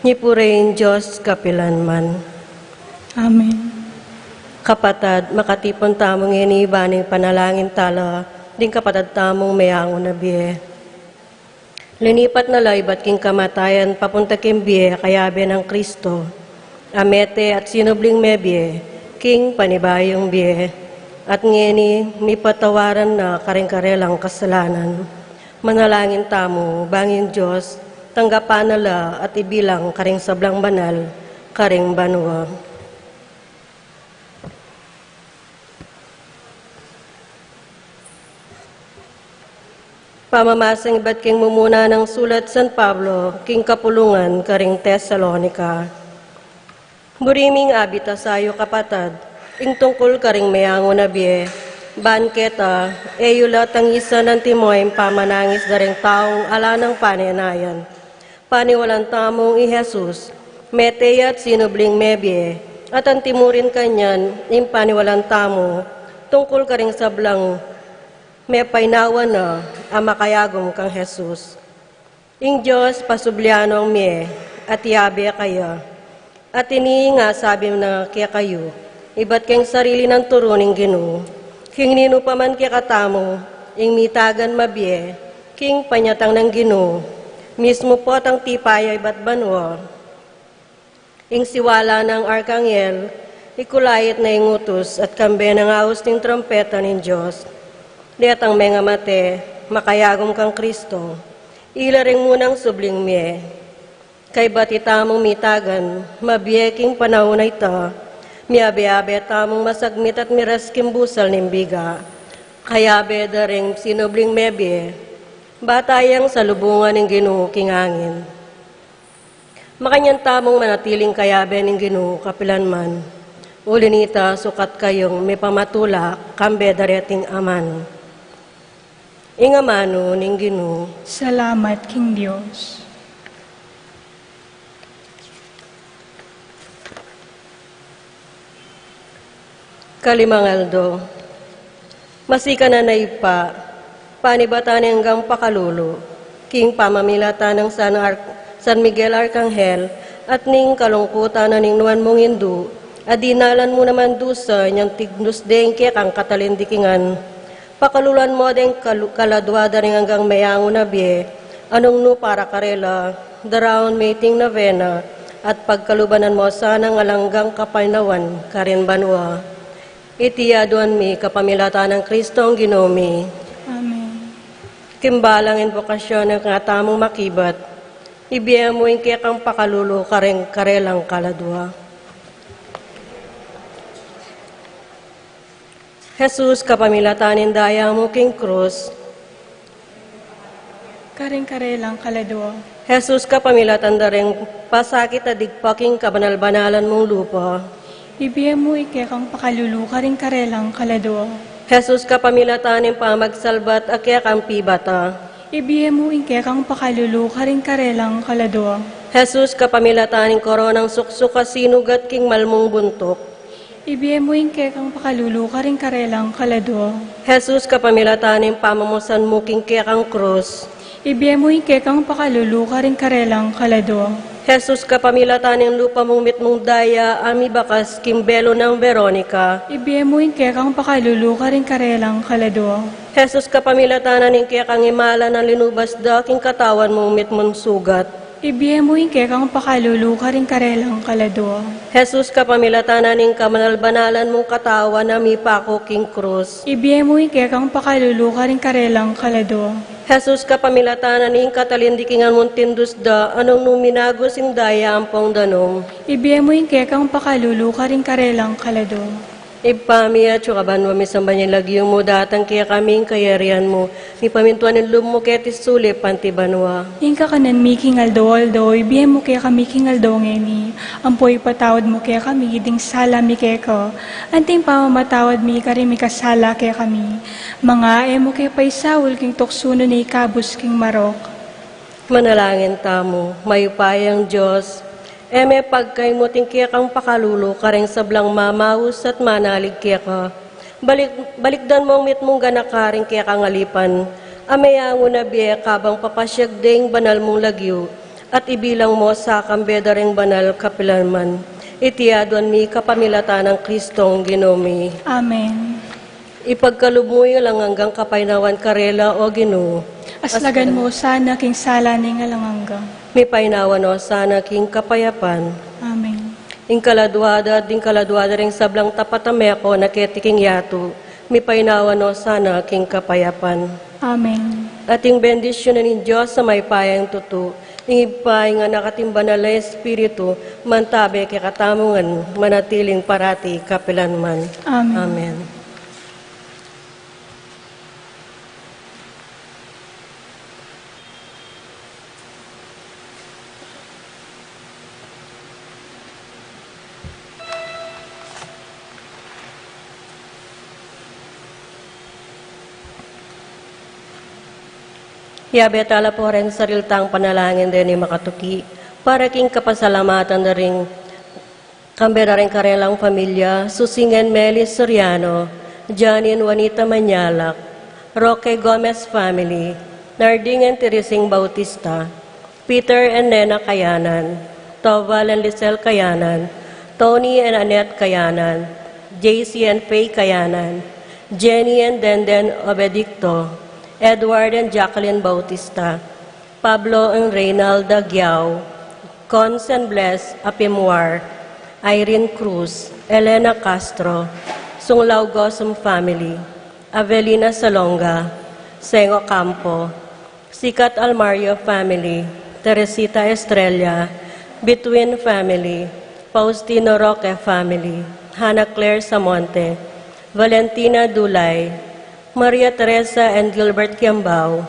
Nipurayin Diyos kapilanman. Amen. Kapatad, makatipon tamong inibaning panalangin tala, ding kapatad tamong mayango na biye. Linipat na laybat king kamatayan, papunta king biye, kayabe ng Kristo. Amete at sinubling mebye, king panibayong biye. At ngeni, may patawaran na karing-karelang kasalanan. Manalangin tamo, bangin Diyos, tanggapan nala at ibilang karing sablang banal, karing banwa. Pamamasang iba't king mumuna ng sulat San Pablo, king kapulungan, karing Tesalonika. Buriming abita sayo kapatad, ing tungkol karing mayango na biye, banketa, eyula tangisa ng timoy pamanangis daring taong ala ng panenayan. Paniwalang tamong i Jesus, mete at sinubling mebye, at ang timurin kanyan, ing paniwalang tamo, tungkol karing sablang, may painawan na ang makayagom kang Jesus. Ing Diyos pasubliano ang miye, at yabe kaya. At ini nga sabi na kaya kayo, iba't kayong sarili ng turuning Ginoo. King nino pa man kaya katamo, ing mitagan mabiye, king panyatang ng Ginoo. Mismo po atang tipaya iba't banwa. Ing siwala ng Arkanghel, ikulayit na ingutos at kambe ng awos ng trompeta ng Diyos. Diat ang mga mate, makayagom kang Kristo, ilaring munang subling miye. Kay bati tamong mitagan, mabiyeking panahon na ita, miabe-abe tamong masagmit at miraskim busal ng biga. Kaya beda ring sinubling mebye, batayang salubungan ng Ginoo king angin. Makanyan tamong manatiling kayabe ng Ginoo kapilanman, ulinita sukat kayong may pamatula kambe dareting aman. Ingamano ning Ginoo. Salamat, King Diyos. Kalimangaldo, masika na naipa, panibatan hanggang pakalulo, king pamamilata ng San Miguel Arcangel, at ning kalungkutan na ning nuan mong Hindu, adinalan mo naman dusa, niyang tignus deng kaya kang katalindikingan. Pakululan mo deng kaladwada ring hanggang mayango na biye, anong no para karela, daraon meeting novena, at pagkalubanan mo sana ngalanggang kapalnawan, karin banwa. Itiyaduan mi kapamilata ng Kristo ang Ginomi. Amen. Kimbalang invokasyon ng nga tamong makibat, ibiya mo yung kaya kang pakalulo kareng karelang kaladwa. Jesus, kapamilatanin daya mo king krus. Karing-karelang kaladwa. Jesus, kapamilatan daring pasakit at digpaking kabanal-banalan mong lupa. Ibiya mo ikekang pakalulu karing-karelang kaladwa. Jesus, kapamilatanin pamagsalbat at kaya kang pibata. Ibiya mo ikekang pakalulu karing-karelang kaladwa. Jesus, kapamilatanin koronang suksuk sinugat king malmong buntok. Ibiya mo ikekang pakalulu karing-karelang kaladwa. Jesus, kapamilatanin pamamusan mo king kaya kang krus. Ibiya mo ikekang pakalulu karing-karelang kaladwa. Jesus, kapamilatanin lupa mong mitmong daya, ami bakas kimbelo ng Veronica. Ibiya mo ikekang pakalulu karing-karelang kaladwa. Jesus, kapamilatanan ng kaya kang imala ng linubas da king katawan mong mitmong sugat. Ibiya mo ikekang pakalulu karing-karelang kaladwa. Jesus, kapamilatanan ng kamanal-banalan mong katawan na mipako king krus. Ibiya mo ikekang pakalulu karing-karelang kaladwa. Jesus, kapamilatanan ng katalindikingan mong tindus da, anong numinagos ing daya ampong danom. Ibiya mo ikekang pakalulu karing-karelang kaladwa. Ipami at sukaban mo misamba niya lagyo mo datang kaya kaming kayarian mo. Ni pamintuan ng lum mo ketis sulip pantibanwa. Ingka kanan mi kingaldo-aldo, ibiya mo kaya kami kingaldo ngeni. Ampoy patawad mo kaya kami, hiding sala mi kaya ko. Anting pamamatawad mi karimi kasala kaya kami. Mga mo kaya paisawul king tuksuno na ikabus king marok. Manalangin tamo, mayupayang Diyos, eme pagkaimuting kaya kang pakalulo, kareng sablang mamawus at manalig kaya ka. Balikdan mong mitmong ganakaring kaya kang alipan, amayango na biya kabang papasyag ding banal mong lagyo, at ibilang mo sa kambedaring banal kapilanman. Itiadwan mi kapamilata ng Kristong Ginomi. Amen. Ipagkalumuyo lang hanggang kapainawan karela o Ginoo. Aslagan mo sana king sala ni nga langanggang. Mi painawan o sana king kapayapan. Amen. Ing kaladwada ring sablang tapatame ako naketiking yato. Mi painawan o sana king kapayapan. Amen. Ating bendisyon ni Diyos sa may payang tutu. Ingipay nga nakatimba na la Espiritu, mantabe kay katamungan, manatiling parati kapilanman. Amen. Amen. Yabetala po rin sariltang panalangin din ni makatuki, para king kapasalamatan na rin kambera rin karelang pamilya, Susingan Melis Soriano, Janine Juanita Manyalak, Roque Gomez family, Narding and Teresing Bautista, Peter and Nena Kayanan, Toval and Lisel Kayanan, Tony and Annette Kayanan, JC and Faye Kayanan, Jenny and Denden Obedicto, Edward and Jacqueline Bautista, Pablo and Reynalda Giao, Cons and Bless Apimuar, Irene Cruz, Elena Castro, Sunglao Gosum family, Avelina Salonga, Sengo Campo, Sikat Almario family, Teresita Estrella, Between family, Faustino Roque family, Hannah Claire Samonte, Valentina Dulay, Maria Teresa and Gilbert Kiambao,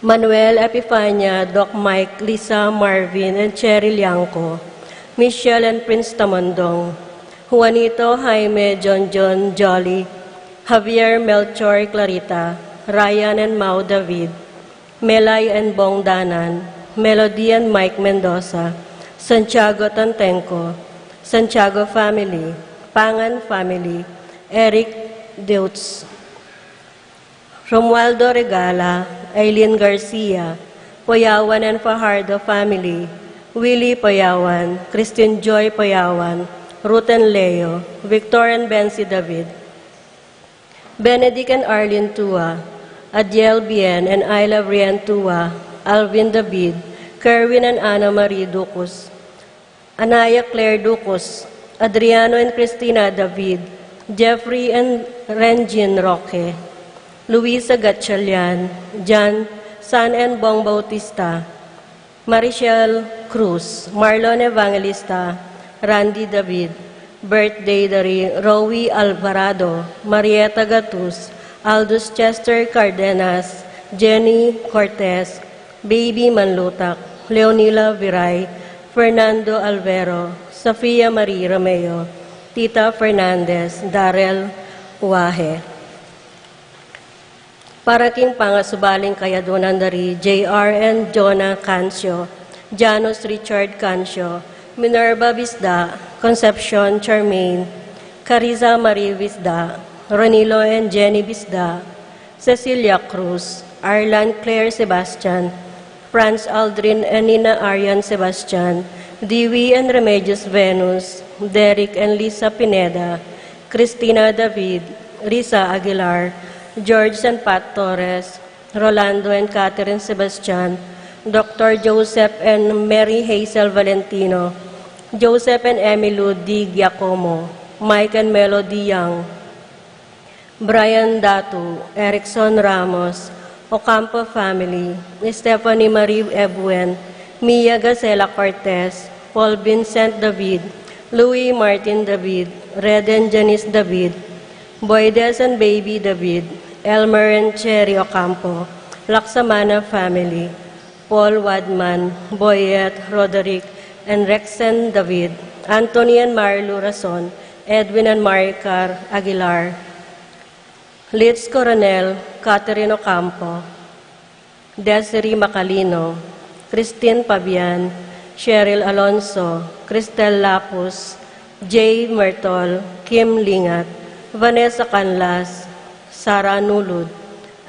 Manuel Epifania, Doc Mike, Lisa Marvin, and Cheryl Yanko, Michelle and Prince Tamondong, Juanito, Jaime, John Jolly, Javier, Melchor, Clarita, Ryan and Mau David, Melay and Bong Danan, Melody and Mike Mendoza, Santiago Tantenco, Santiago family, Pangan family, Eric Deutz, Romualdo Regala, Aileen Garcia, Poyawan and Fajardo family, Willie Poyawan, Christian Joy Poyawan, Ruth and Leo, Victor and Bensi David, Benedict and Arlene Tua, Adiel Bien and Ayla Brian Tua, Alvin David, Kerwin and Ana Marie Ducos, Anaya Claire Ducos, Adriano and Cristina David, Jeffrey and Renjin Roque, Luisa Gatchalian, Jan, San and Bong Bautista, Marichelle Cruz, Marlon Evangelista, Randy David, Birthday Dari, Rowie Alvarado, Marieta Gatus, Aldous Chester Cardenas, Jenny Cortez, Baby Manlutak, Leonila Viray, Fernando Alvero, Sofia Marie Romeo, Tita Fernandez, Darrell Uahe. Para king pangasubaling kaya donan dari J.R. and Jonah Cancio, Janos Richard Cancio, Minerva Bisda, Concepcion Charmaine, Cariza Marie Bisda, Ronilo and Jenny Bisda, Cecilia Cruz, Arlan Claire Sebastian, Franz Aldrin and Nina Arian Sebastian, Dewey and Remedios Venus, Derek and Lisa Pineda, Cristina David, Risa Aguilar, George and Pat Torres, Rolando and Catherine Sebastian, Dr. Joseph and Mary Hazel Valentino, Joseph and Emily D. Giacomo, Mike and Melody Young, Brian Datu, Erickson Ramos, Ocampo family, Stephanie Marie Ebuen, Mia Gacela Cortez, Paul Vincent David, Louis Martin David, Reden Janice David, Boydes and Baby David, Elmer and Cherry Ocampo, Laksamana family, Paul Wadman, Boyet, Roderick, and Rexen David, Anthony and Marlo Rason, Edwin and Maricar Aguilar, Litz Coronel, Catherine Ocampo, Desiree Macalino, Christine Pabian, Cheryl Alonso, Cristel Lapus, Jay Mertol, Kim Lingat, Vanessa Canlas, Sara Nulud,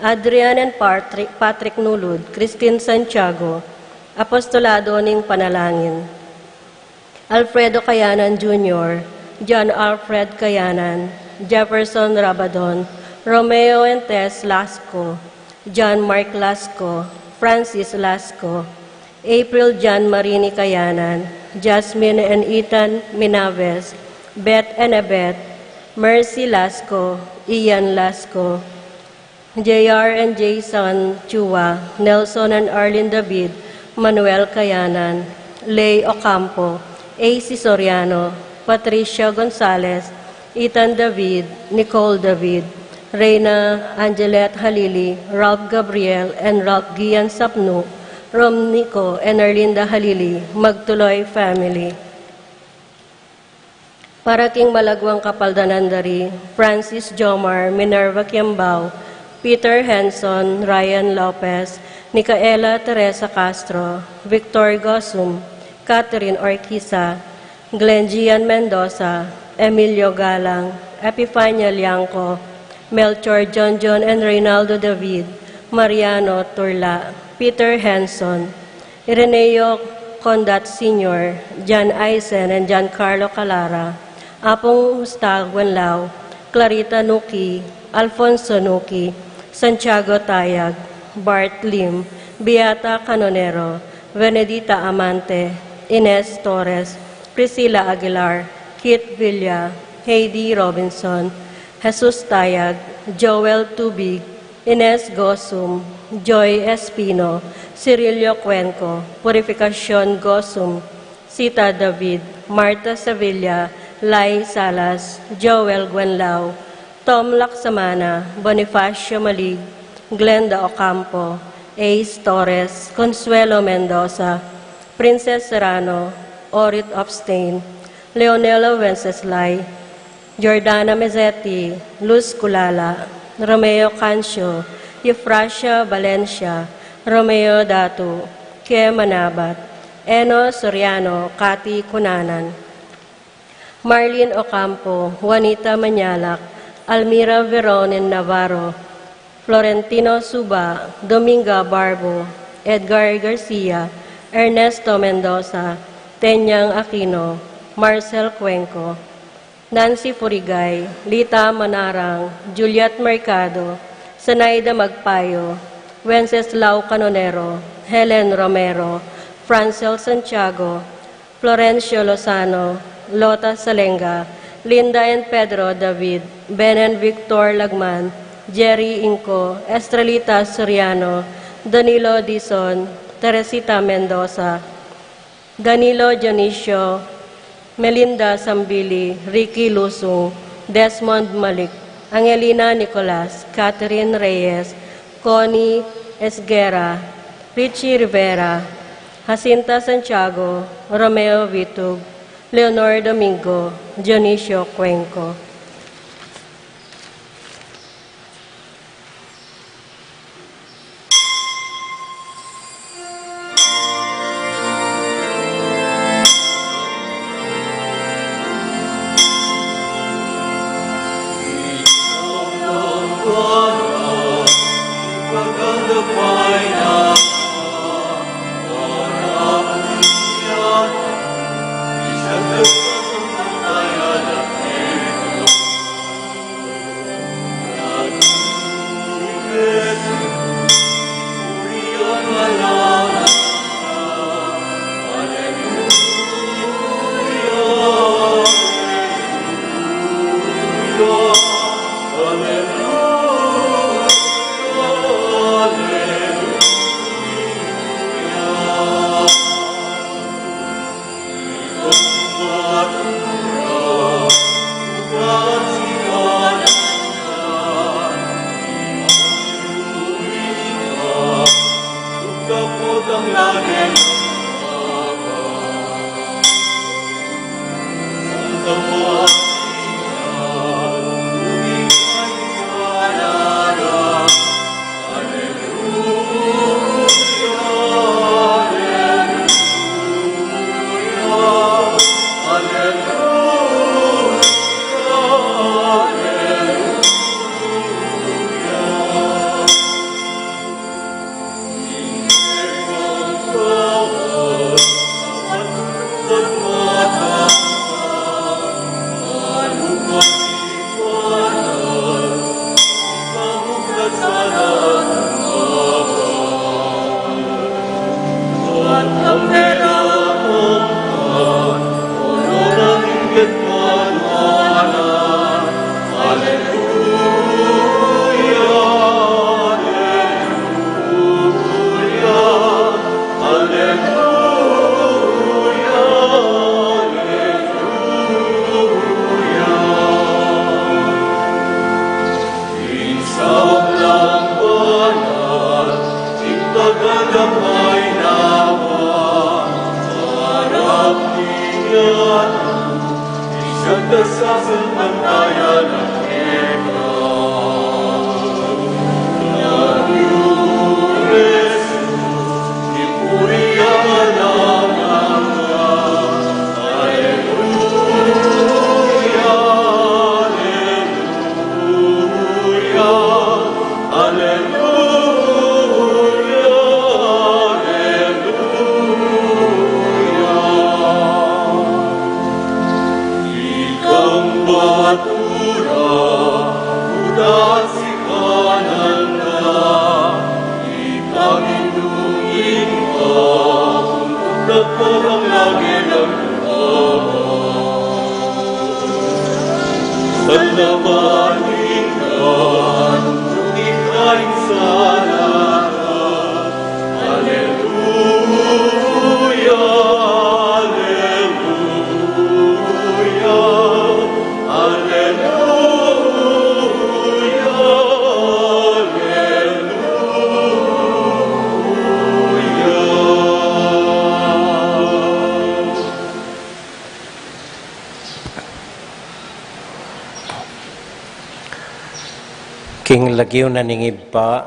Adrian and Patrick Nulud, Christine Santiago, Apostolado ning Panalangin. Alfredo Cayanan Jr., John Alfred Cayanan, Jefferson Rabadon, Romeo and Tess Lasco, John Mark Lasco, Francis Lasco, April John Marini Cayanan, Jasmine and Ethan Minaves, Beth and Abeth, Mercy Lasco, Ian Lasco, J.R. and Jason Chua, Nelson and Arlene David, Manuel Cayanan, Lay Ocampo, A.C. Soriano, Patricia Gonzalez, Ethan David, Nicole David, Reyna Angelette Halili, Ralph Gabriel, and Ralph Gian Sapnu, Rom Nico, and Arlinda Halili, Magtuloy Family. Para king Malagwang Kapaldanandari, Francis Jomar, Minerva Kiambao, Peter Henson, Ryan Lopez, Micaela Teresa Castro, Victor Gosum, Catherine Orquiza, Glenn Mendoza, Emilio Galang, Epifania Liangco, Melchor John and Reynaldo David, Mariano Turla, Peter Henson, Ireneo Condat Sr., John Eisen and Giancarlo Calara, Apong Ustag Wenlao, Clarita Nuki, Alfonso Nuki, Santiago Tayag, Bart Lim, Beata Canonero, Venedita Amante, Ines Torres, Priscilla Aguilar, Kit Villa, Heidi Robinson, Jesus Tayag, Joel Tubig, Ines Gosum, Joy Espino, Cirilio Cuenco, Purificacion Gosum, Sita David, Marta Sevilla, Lai Salas, Joel Guenlao, Tom Laksamana, Bonifacio Malig, Glenda Ocampo, Ace Torres, Consuelo Mendoza, Princess Serrano, Orit Obstain, Leonela Wenceslay, Jordana Mezzetti, Luz Culala, Romeo Cancio, Euphrasia Valencia, Romeo Datu, Kie Manabat, Eno Soriano, Cathy Cunanan, Marlene Ocampo, Juanita Manyalak, Almira Veronin Navarro, Florentino Suba, Dominga Barbo, Edgar Garcia, Ernesto Mendoza, Tenyang Aquino, Marcel Cuenco, Nancy Furigay, Lita Manarang, Juliet Mercado, Sanaida Magpayo, Wenceslao Canonero, Helen Romero, Francel Santiago, Florencio Lozano, Lota Salenga, Linda and Pedro David, Ben and Victor Lagman, Jerry Inco, Estrelita Soriano, Danilo Dizon, Teresita Mendoza, Danilo Dionisio, Melinda Sambili, Ricky Lusung, Desmond Malik, Angelina Nicolas, Catherine Reyes, Connie Esguera, Richie Rivera, Jacinta Santiago, Romeo Vitug, Leonor Domingo, Dionisio Cuenco. Thank you. King lagyo na ningibba,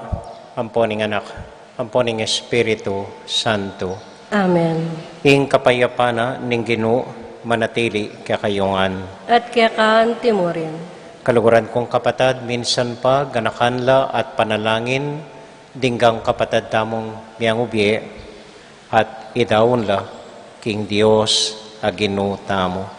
amponing anak, amponing Espiritu Santo. Amen. Ing kapayapana ning Ginoo manatili kakayungan. At kakaan timurin. Kaluguran kong kapatad, minsan pa ganakanla at panalangin, dinggang kapatad damong miyang ubye, at idawon la, King Dios a Ginoo tamo.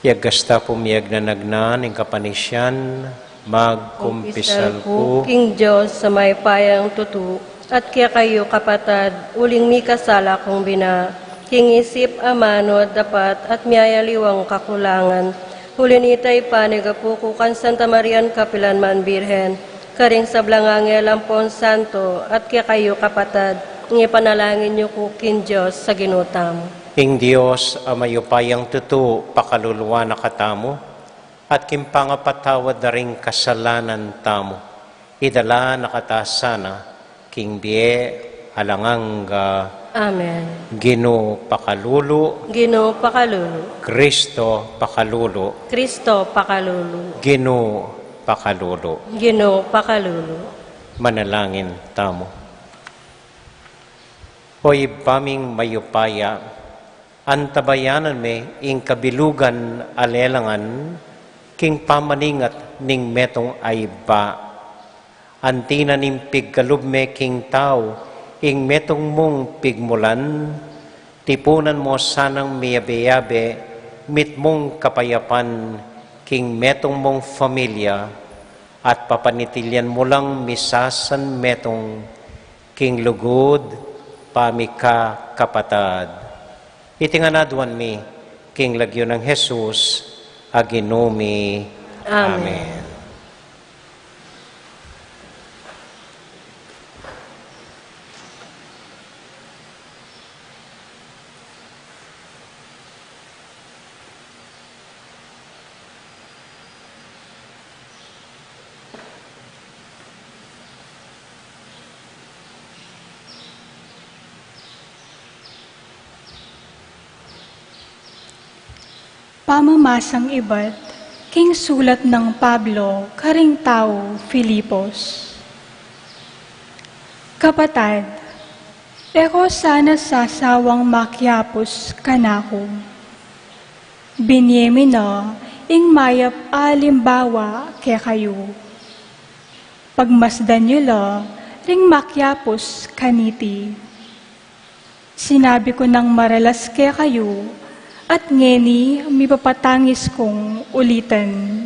Yagasta pumiyag na nagnan ng kapanisyan, magkumpisal ko. King Diyos sa may payang tutu, at kaya kayo kapatad, uling mi kasala kong bina, king isip amano dapat at miyayaliwang kakulangan, hulinitay panigapukukan Santa Marian Kapilanman Birhen, karing sa Blangangel Ampon Santo, at kaya kayo kapatad, ngipanalangin niyo ko king Diyos sa ginutam. Ing Diyos amayupayang tutu pakaluluwa na katamo, at kimpangapatawad na rin kasalanan tamo. Idala nakatasana, King Bie alanganga. Amen. Ginoo pakalulu, Ginoo pakalulu, Kristo pakalulu, Kristo pakalulu, Ginoo pakalulu. Ginoo pakalulu. Manalangin tamo. Hoy paming mayupaya, antabayanan me ing kabilugan alelangan, king pamaningat ning metong ayba. Antina ning pigkalubme king tao, ing metong mong pigmulan, tipunan mo sanang miyabe-yabe, mit mong kapayapan, king metong mong familia, at papanitilyan mo lang misasan metong king lugod, pamika kapatad. Itinganaduan mi, king lagyo ng Jesus, aginumi. Amen. Pamamasang iba't, king sulat ng Pablo, karing tao, Filipos. Kapatad, eko sana sasawang makyapos kanako. Binyemi na, ing mayap alimbawa kaya kayo. Pagmasdan nyo lo, ring makyapos kaniti. Sinabi ko ng maralas kaya kayo, at ngeni mipapatangis kong ulitan.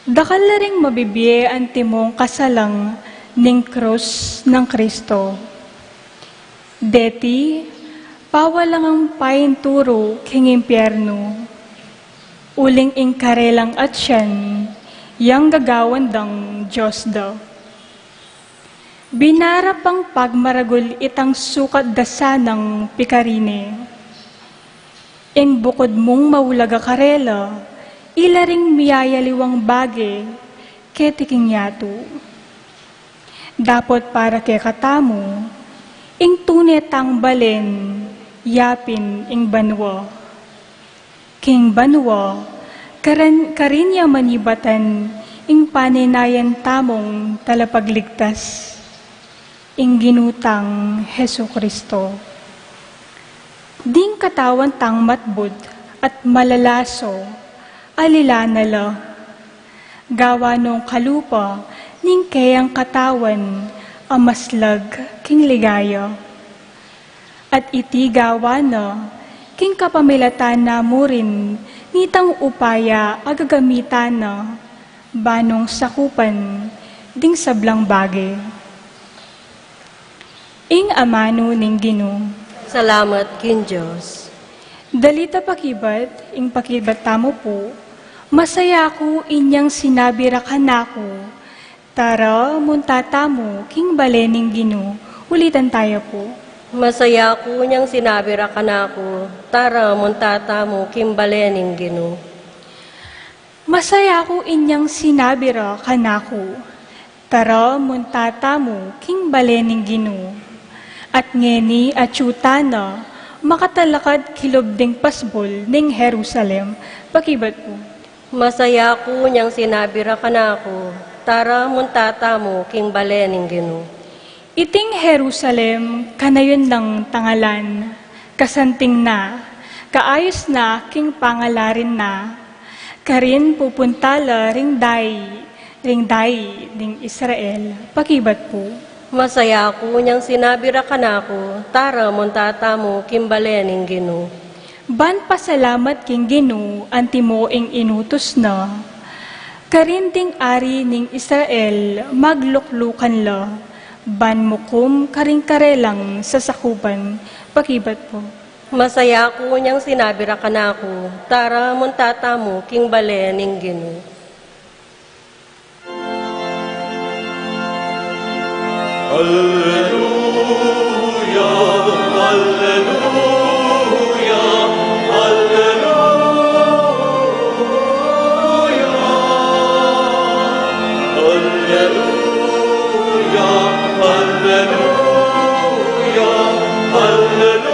Dakal na ring mabibiye ang timong kasalang ning krus ng Kristo. Deti, pawalang ang painturo king impyerno. Uling ingkarelang at siyan, yang gagawan dang Diyos daw. Binarap ang pagmaragul itang sukat dasanang pikarine. Ing bukod mong maulaga karela, ilaring miyayaliwang bage, ketiking yato. Dapat para kay katamo, ing tunetang balen, yapin ing banwa. King banwa, karinya manibatan, ing paninayan tamong talapagligtas, ing ginutang Hesu Kristo. Ding katawan tang matbud at malalaso, alilanala, gawa nung kalupa, ning kayang katawan, amaslag, king ligaya. At iti gawa na, king kapamilatan na mo rin, nitang upaya agagamitan na, banong sakupan, ding sablang bagay. Ing amano ning Ginoo. Salamat kin Diyos. Dalita pakibat, ing pakibat tamo po, masaya ko inyang sinabi rakanako, tara muntata mo, king balening Ginoo. Ulitan tayo po. Masaya ko niyang sinabi ra kanako, tara muntata mo kimbalening Ginoo. Masaya ko inyang sinabi ra kanako, tara muntata mo, king balening Ginoo. At ngeni atyutana, makatalakad kilobding pasbol ning Jerusalem. Pakibat po. Masaya ko niyang sinabi ra kanako, tara muntata mo kimbalening Ginoo. Iting Jerusalem, kanayon ng tangalan, kasanting na, kaayos na, king pangalarin na, karin pupuntala ring day, ding Israel. Pakibat po. Masaya ko niyang sinabi ra kanako, tara muntata mo kimbalening Ginoo. Ban pasalamat king Ginoo, antimo ing inutos na, karinding ari ning Israel, magluklukan la, ban mukum karing karelang sa sakuban. Pakibat po. Masaya ko niyang sinabi ra kanako, tara muntata mo kimbalening Ginoo. Alleluia, alleluia, alleluia. Alleluia, alleluia, alleluia.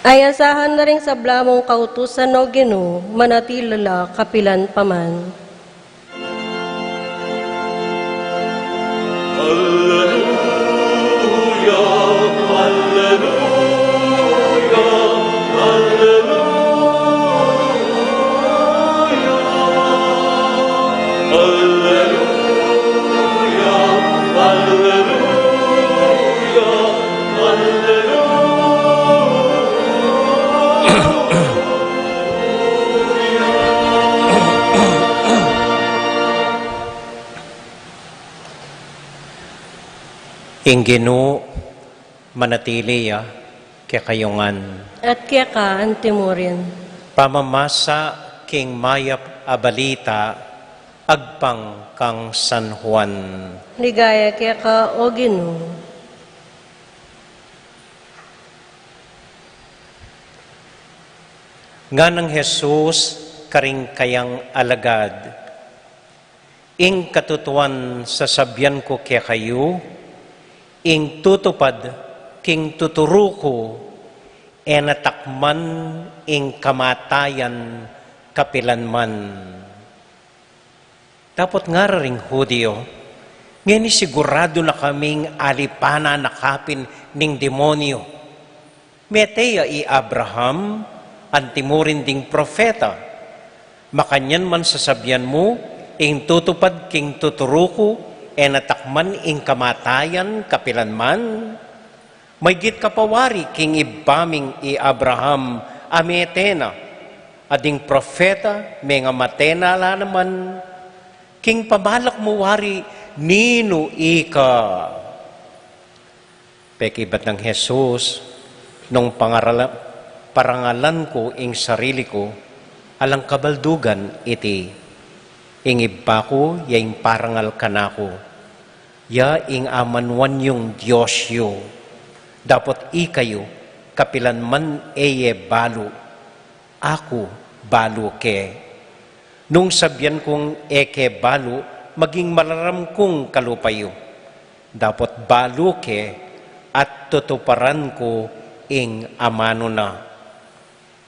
Ay asahan na rin sa blamong kautusan o Ginoo, manatilala kapilan paman. Alleluia, alleluia, alleluia. Alleluia, alleluia, Ing Ginoo, manatili kaya kayungan. At kaya ka antimurin. Pamamasa king mayap abalita, agpang kang San Juan. Ligaya kaya ka o Ginoo. Nga ng Jesus, karing kayang alagad, ing katutuan sa sabyan ko kaya kayo, ing tutupad king tuturuko, natakman ing kamatayan kapilanman. Dapat nga ring Hudyo, ngayon sigurado na kaming alipana nakapin ning demonyo. Meteya i Abraham, antimurin ding profeta. Makanyan man sasabyan mo, ing tutupad king tuturuko, natakman ing kamatayan kapilanman. Maygit kapawari king ibaming i Abraham, ametena. Ading profeta, mga matena la naman. King pabalak mo wari, nino ika. Pekibat ng Jesus, nung parangalan ko ing sarili ko, alang kabaldugan iti. Ing iba ko, yaing parangal kanako. Ya ing amanwan yung Diyos yo. Dapat ikayo, kapilan man eye balo. Ako balo ke. Nung sabyan kong eke balo, maging malaram kong kalupayo. Dapat balo ke at tutuparan ko ing amano na.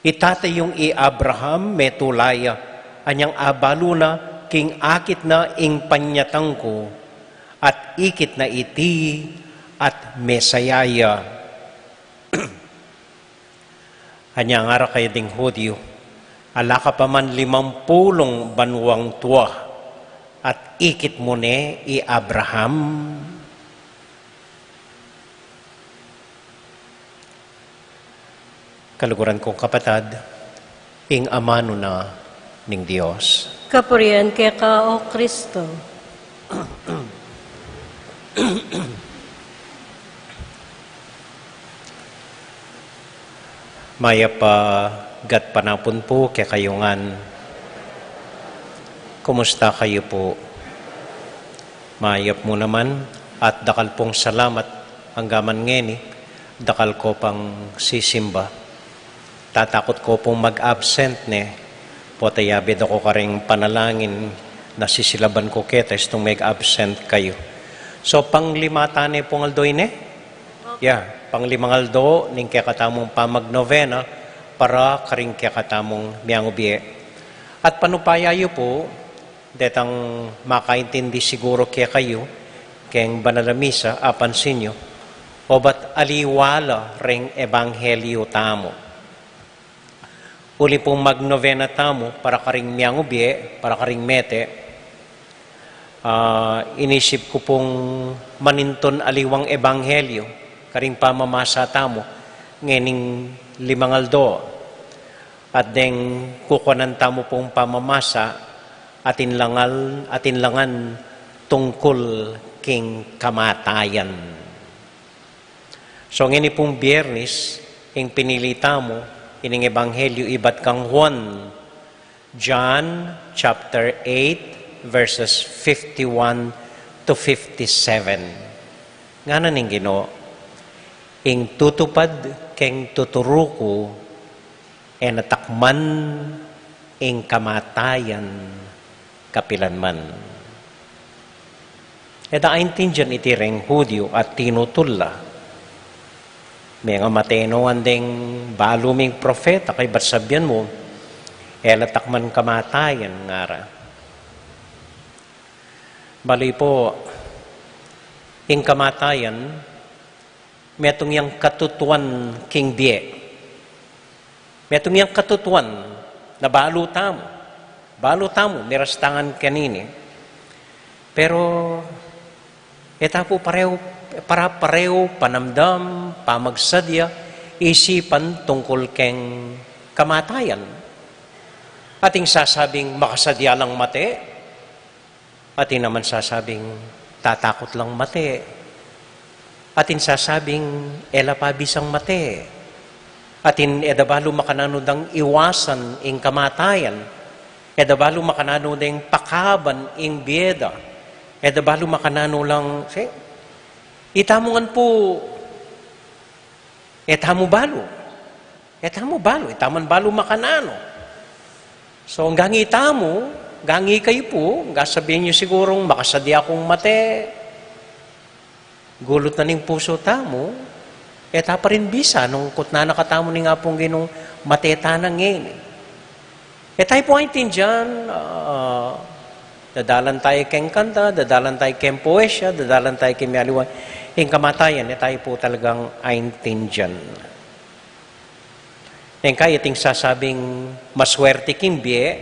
Itatay yung i Abraham metulaya, anyang abalo na king akit na ing panyatang ko, at ikit na iti at mesayaya. Anyang ara kayo ding Hudyo, ala ka pa man 50 banwang tuwa, at ikit mo ne i Abraham. Kaluguran kong kapatad, ing amano na ning Diyos. Kapurian kay ka, O Kristo. Maya pa gat panapon po kay kayungan. Kumusta kayo po? Mayap mo naman at dakal pong salamat hanggaman ngeni, dakal ko pang sisimba. Tatakot ko pong mag-absent ne, potayabid ako karing panalangin na sisilaban ko ketes itong mag-absent kayo. So, pang-5 tane pong aldoy ne? Yeah, pang-5 aldo, ning kaya katamong pamag-novena, para karing kaya katamong miyangubie. At panupayayo po, detang makaintindi siguro kaya kayo, kayang banalamisa, apansin nyo, o ba't aliwala ring ebanghelyo tamo. Uli pong mag-novena tamo, para karing miyangubie, para karing mete, inisip ko pong maninton aliwang ebanghelyo, karing pamamasa tamo, ngening 5 aldo. At deng kukunan tamo pong pamamasa, atinlangan tungkol king kamatayan. So ngeni pong Biyernes, ing pinili tamo, ining ebanghelyo ibat kang Juan, John chapter 8, verses 51 to 57. Nga na ning Ginoo, ing tutupad keng tuturuko, natakman ing kamatayan kapilanman. Eda aintindihan iti reng Hudyo at tinutulla. May nga matenoan ding baluming profeta kay batsabyan mo, latakman kamatayan ngara. Bali po, ing kamatayan, metong yang katutuan king biye. Metong yang katutuan na balo tamo, mirastangan kanini. Pero, etapo pareho panamdam, pamagsadya, isipan tungkol keng kamatayan. Ating sasabing makasadya lang mate, ating naman sasabing tatakot lang mate, atin sasabing elapabisang mate, atin edabalo makananudang iwasan ing kamatayan, edabalo makananudang pakaban ing bieda, edabalo makanano lang, itamungan po, etamu balo, itaman balo makanano. So, hanggang itamu, gangi kayo po, hanggang sabihin nyo sigurong makasadya akong mate, gulot na ning puso tamo, eta pa rin bisa, nung kutna nakatamo ni nga pong ginong mateta na ngayon. Tayo po ay tindiyan, dadalan tayo keng kanta, dadalan tayo keng poesya, dadalan tayo keng mialiwan. Yung kamatayan, tayo po talagang ay tindiyan. Yung kaya ting sasabing maswerte kimbye,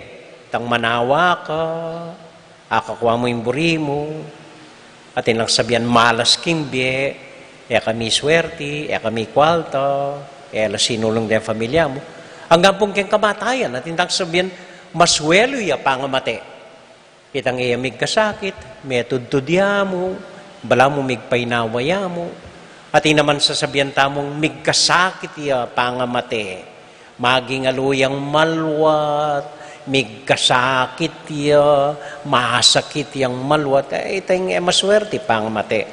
tang manawa ka, akakuha mo yung buri mo, at lang sabihan malas kimbye, kami swerte, kami kwalta, la sinulong din pamilya mo. Hanggang pong keng kamatayan, at lang sabihan maswelo ya pangamate. Itang iyamig kasakit, may tudtudya mo, bala mo migpainawaya mo, at naman sasabihan tamong migkasakit ya pangamate. Maging aluyang malwat, migkasakit ya, masakit yang malwat, itang maswerte pangamate.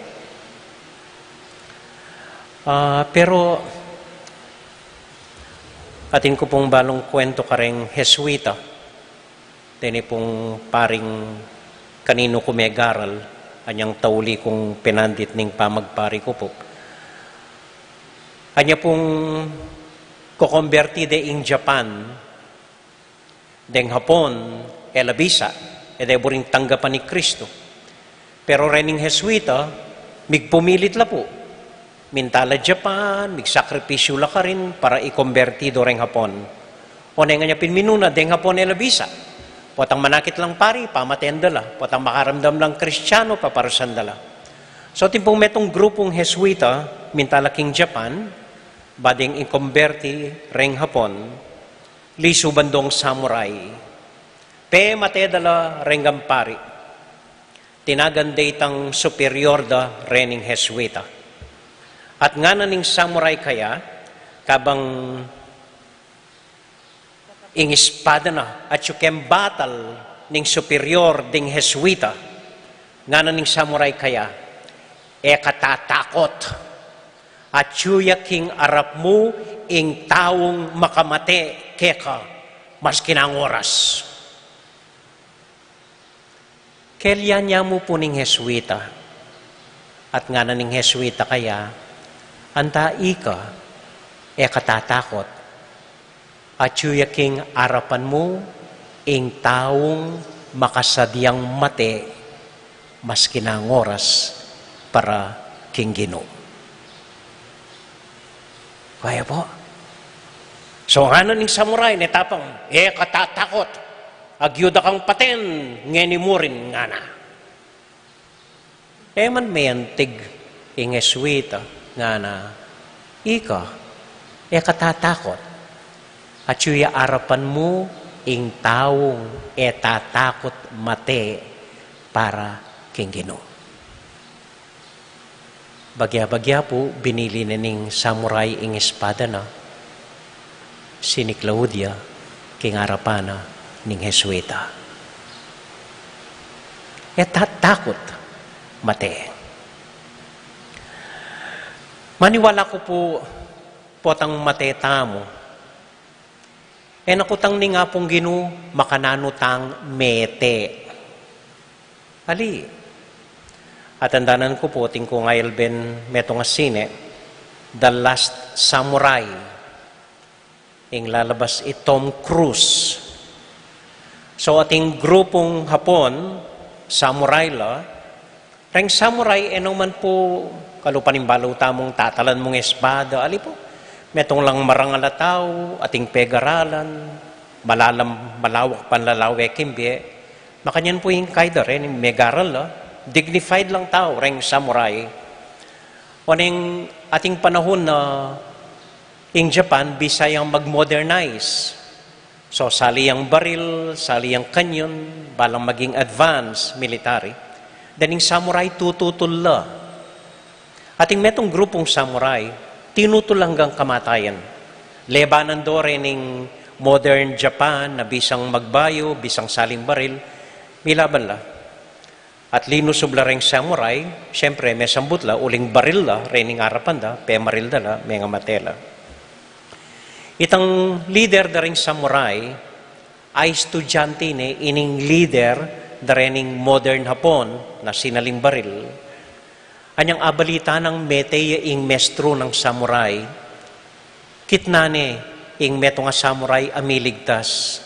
Pero, atin ko pong balong kwento kareng Jesuita, dini pong paring kanino ko may garal, anyang tauli kong pinandit ning pamagpari ko po. Anya pong kukonvertide in Japan, deng Hapon, elabisa, buring tanggapan ni Kristo. Pero rening Jesuita, migpumilit la po. Mintala Japan, migsakripisyo la ka rin para ikonvertido reng Hapon. O nga niya pinminuna, deng Hapon elabisa. Potang manakit lang pari, pamatendala. Potang makaramdam lang Kristiyano, paparusandala. So, timpong metong grupong Jesuita, mintala king Japan, bading inkonverti reng Hapon, lisu bandong samurai, pe matedala renggam pari, tinaganday tang superior da rening Jesuita. At nga ning samurai kaya, kabang ing espada na, at yukem batal ning superior ding Jesuita, nga ning samurai kaya, katatakot. At yuya king arap mo, ing taong makamate keka, mas kinang oras. Kailan niya mo po ning Jesuita, at nga na ning Jesuita kaya, anta ika, katatakot, at yuya king arapan mo, ing taong makasadyang mate, mas kinang oras para king Ginoo. Kaya po. So nga ning samurai, netapang, katatakot. Agyuda kang paten, ngeni mo rin nga na. Man may antig, ing Jesuita, nga na, ika, katatakot. At yuya arapan mo, ing taong, tatakot mate, para king Ginoo. Bagya-bagya po, binili na ning samurai ing espada na, si ni Claudia, king arapana, ning Jesuita. Tatakot, mate. Maniwala ko po, potang mate tamo, nakutang ni nga pong Ginoo, makananutang mete. Ali, at andanan ko po, tingko ngayal ben metong asine, The Last Samurai, ing lalabas Tom Cruise. So ating grupong Hapon, samurai la, reng samurai, man po, kalupanimbalaw tamong tatalan mong espada, ali po, metong lang marangalataw, ating pegaralan, malawak panlalawe kimbye, makanyan po yung kaida rin, megaral la, dignified lang tao, reng samurai. O ning ating panahon na in Japan, bisayang mag-modernize. So, sali ang baril, sali ang kanyon, balang maging advanced military. Daning samurai tututol la. Ating metong grupong samurai, tinutol hanggang kamatayan. Lebanan do rin ning modern Japan na bisang magbayo, bisang saling baril, milaban la. At linusob la ring samurai, siyempre may sambut la, uling baril la, rening arapan da, pe maril da la, may nga matela. Itang leader da ring samurai, ay estudyante ni ining leader da rening modern Hapon, na sinaling baril. Anyang abalita ng meteya ing mestro ng samurai, kitnane ing meto nga samurai amiligtas.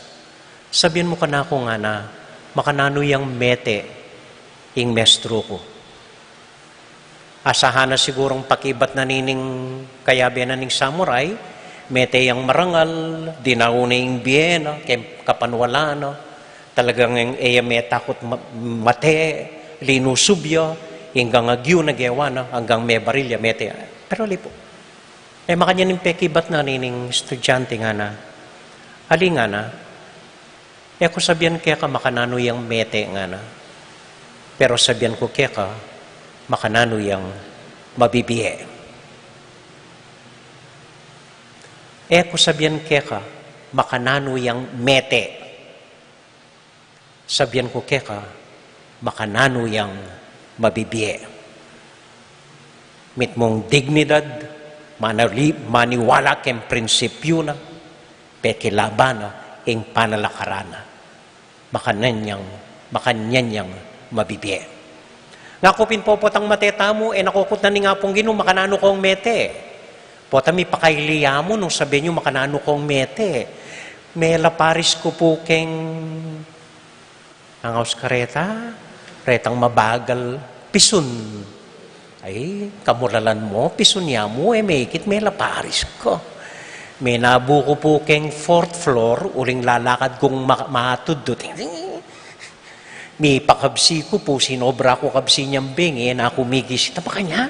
Sabihin mo ka na ako nga na, makanano yung mete, yung mestro ko. Asahan na sigurong pakibat na nining kayabe na ning samurai, mete yung marangal, dinauna yung biyena, kapanwala, no? Talagang yung may takot mate, linusubyo, hanggang agyo na gewa, no? Hanggang may barilya, mete. Pero lipo. Makanya ning pakibat na nining estudyante nga na, ali nga na, ko sabihan kaya ka makanano yung mete nga na, pero sabihan ko kaya ka, makanano yung mabibiye. Ko sabihan kaya ka, makanano yung mete. Sabihan ko kaya ka, makanano yung mabibiye. Mit mong dignidad, maniwala kem prinsipyo na, pekilabana, ing panalakarana. Makanyan yang mabibiye. Nga kupin po potang mateta mo, nakukot na ni nga pong Ginoo, makanano kong mete. Pota mi pakailiya mo, nung sabi nyo, makanano kong mete. May laparis ko po keng angaws kareta, retang mabagal, pisun. Ay, kamuralan mo, pisun niya mo, may ikit, may laparis ko. May nabuko po keng 4th floor, uling lalakad kong matudot. May pakabsi ko po, sinobra ko kabsi niyang bengi, na ako migis. Tapa kanya,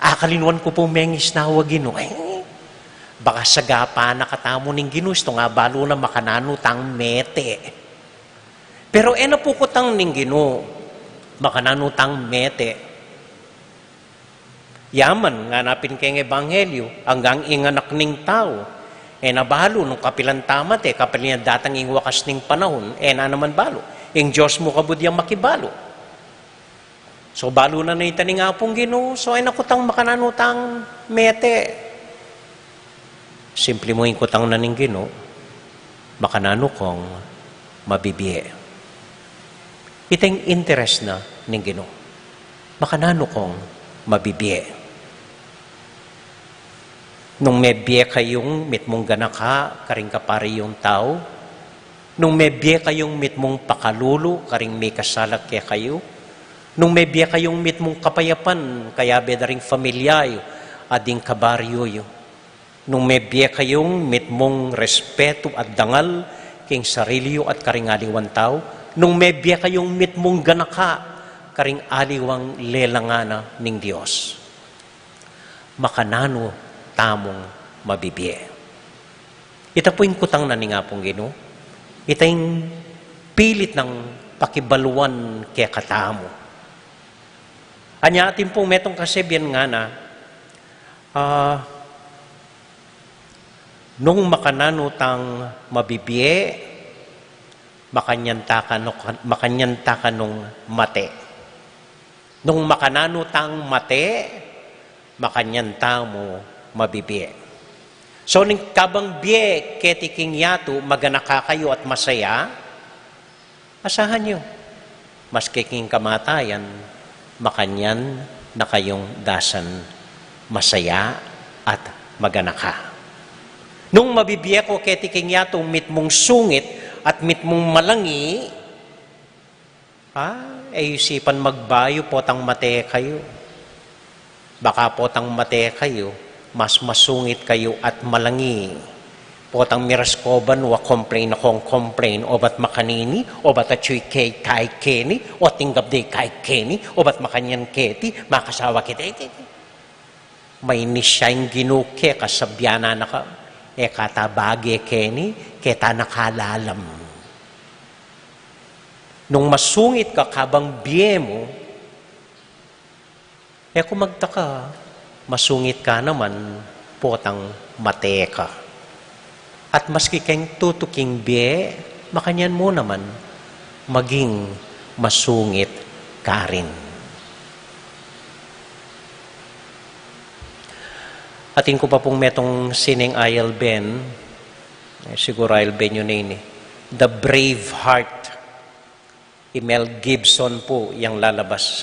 akalinwan ko po mengis na huwag Ginoo. Baka sagapa nakatamo ning ginusto nga balo na makanano tang mete. Pero napukotang ning Ginoo, makanano tang mete. Yaman nga napin keng ebanghelyo, hanggang inganak ning tao. Nabalo nung kapilan tamat kapilan datang ing wakas ning panahon, na naman balo. Ing Diyos mo kabudyang makibalo. So balo na naitaning nga pong Ginoo, so nakutang makananutang mete. Simple mo yung kutang na ning Ginoo, makanano kong mabibiye. Itang interest na ning Ginoo, makanano kong mabibiye. Nung may biye kayong mitmong ganaka, karing kapari yung tao, nung may biye kayong mitmong pakalulu, karing may kasalak kaya kayo, nung may biye kayong mitmong kapayapan, kaya bedaring familyayo, ading kabaryo, nung may biye kayong mitmong respeto at dangal, king sarilyo at karing aliwan tao, nung may biye kayong mitmong ganaka, karing aliwang lelangana ning Diyos. Makanano tamong mabibiye. Ita po yung kutang na ni nga pong Ginoo. Ita yung pilit ng pakibaluan kaya katamo. Anya atin pong metong kasabihan nga na, nung makanano tang mabibiye, makanyanta ka nung mate. Nung makanano tang mate, makanyanta mo mabibiye. So, ning kabang biye, ketiking yato, maganaka kayo at masaya, asahan nyo. Mas kiking kamatayan, makanyan na kayong dasan masaya at maganaka. Nung mabibiye ko ketiking yato, mitmong sungit at mitmong malangi, isipan magbayo, potang mate kayo. Baka potang mate kayo, mas masungit kayo at malangi. Potang miraskoban, wa complain akong complain, o ba't makanini, o ba't achoy kay keni, o tinggap day kay keni, o ba't makanyan keti, makasawa kita. May nisyang ginuke, kasabyana na ka, katabage keni, keta nakalalam. Nung masungit ka kabang biye mo, kung magtaka, masungit ka naman, potang mate ka. At maski kang tutuking biye, makanyan mo naman, maging masungit ka rin. Atin ko pa pong metong sining Ayal Ben, siguro Ayal Ben yun ini, The Brave Heart, Mel Gibson po yung lalabas.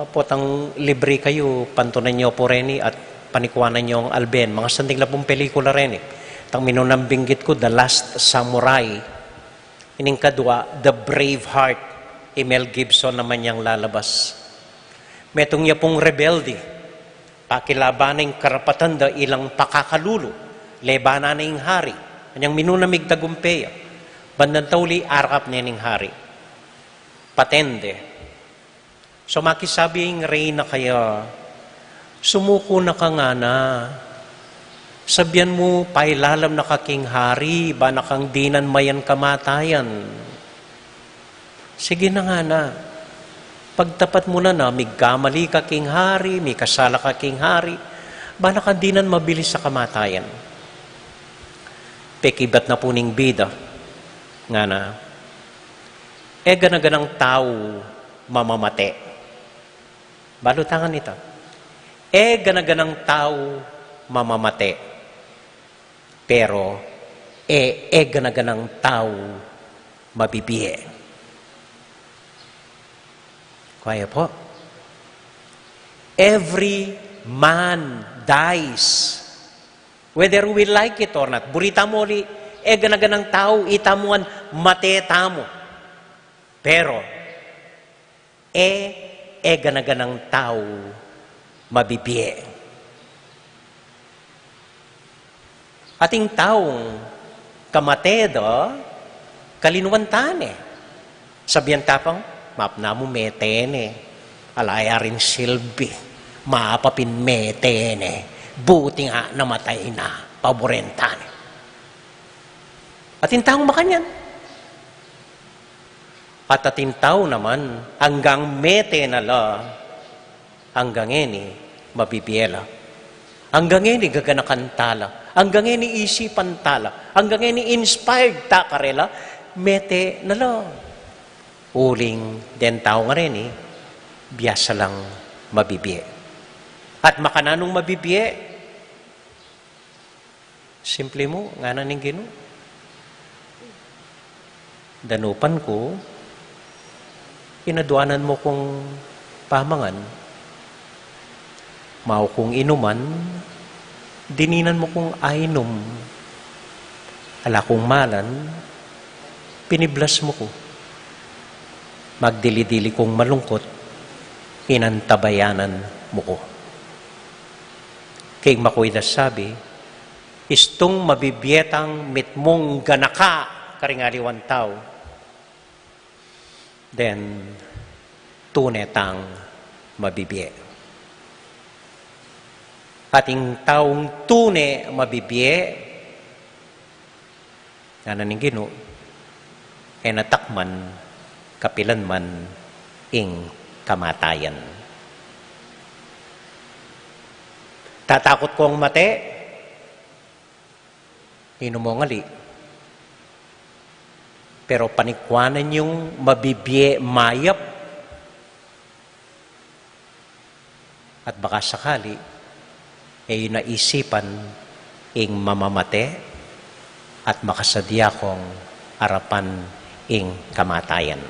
Potang libre kayo, pantunan nyo po rin at panikuanan nyo ang Alben. Mga sanding lang pong pelikula rin. Tang minunang binggit ko, The Last Samurai, Ining kadwa, The Braveheart, Mel Gibson naman yang lalabas. Metong niya pong rebelde, pakilabaning karapatan da ilang pakakalulo, lebana na ing hari, kanyang minunamig tagumpeya, bandang tauli arakap nining hari. Patende. So makisabi yung reyna kaya, sumuko na ka nga na, sabyan mo, pailalam na kaking hari, ba nakang dinan mayan kamatayan. Sige na nga na. Pagtapat mo na may gamali ka king hari, may kasala ka king hari, ba nakang dinan mabilis sa kamatayan. Pekibat na puning bida, nga na, ganaganang tao mamamate. Balutangan ito. Ganaganang tao mamamate. Pero, ganaganang tao mabibiye. Kaya po. Every man dies. Whether we like it or not. Burita mo li, ganaganang tao, itamuan, mateta mo. Pero, ganaganang tao, mabibiye. Ating taong kamatedo, kalinuwantane. Sabihan tapang, mapna mo metene, alaya rin silbi, maapapin metene, buti nga namatay na, paborentane. Ating taong makanyan. At ating tao naman, hanggang mete na la, hanggang eni, mabibiyela. Hanggang eni, gaganakan tala. Hanggang eni, isipan tala. Hanggang eni, inspired ta karela, mete na la. Uling den tao nga rin biyasa lang mabibiye. At makananong mabibiye, simple mo, nga na ning Ginoo. Danupan ko, inaduanan mo kong pamangan, mao kong inuman, dininan mo kong ainom, ala kong malan, piniblas mo ko. Magdili-dili kong malungkot, inantabayanan mo ko. Kay makoy na sabi, istong mabibiyetang mitmong ganaka, karingaliwan tao, then tunetang mabibiye. Ating taong tune mabibiye, nga naning Ginoo, natakman, kapilan man ing kamatayan. Tatakot kong mate, inumongali. Pero panikwanan yung mabibiye mayap. At baka sakali, naisipan ing mamamate at makasadya kong harapan ing kamatayan.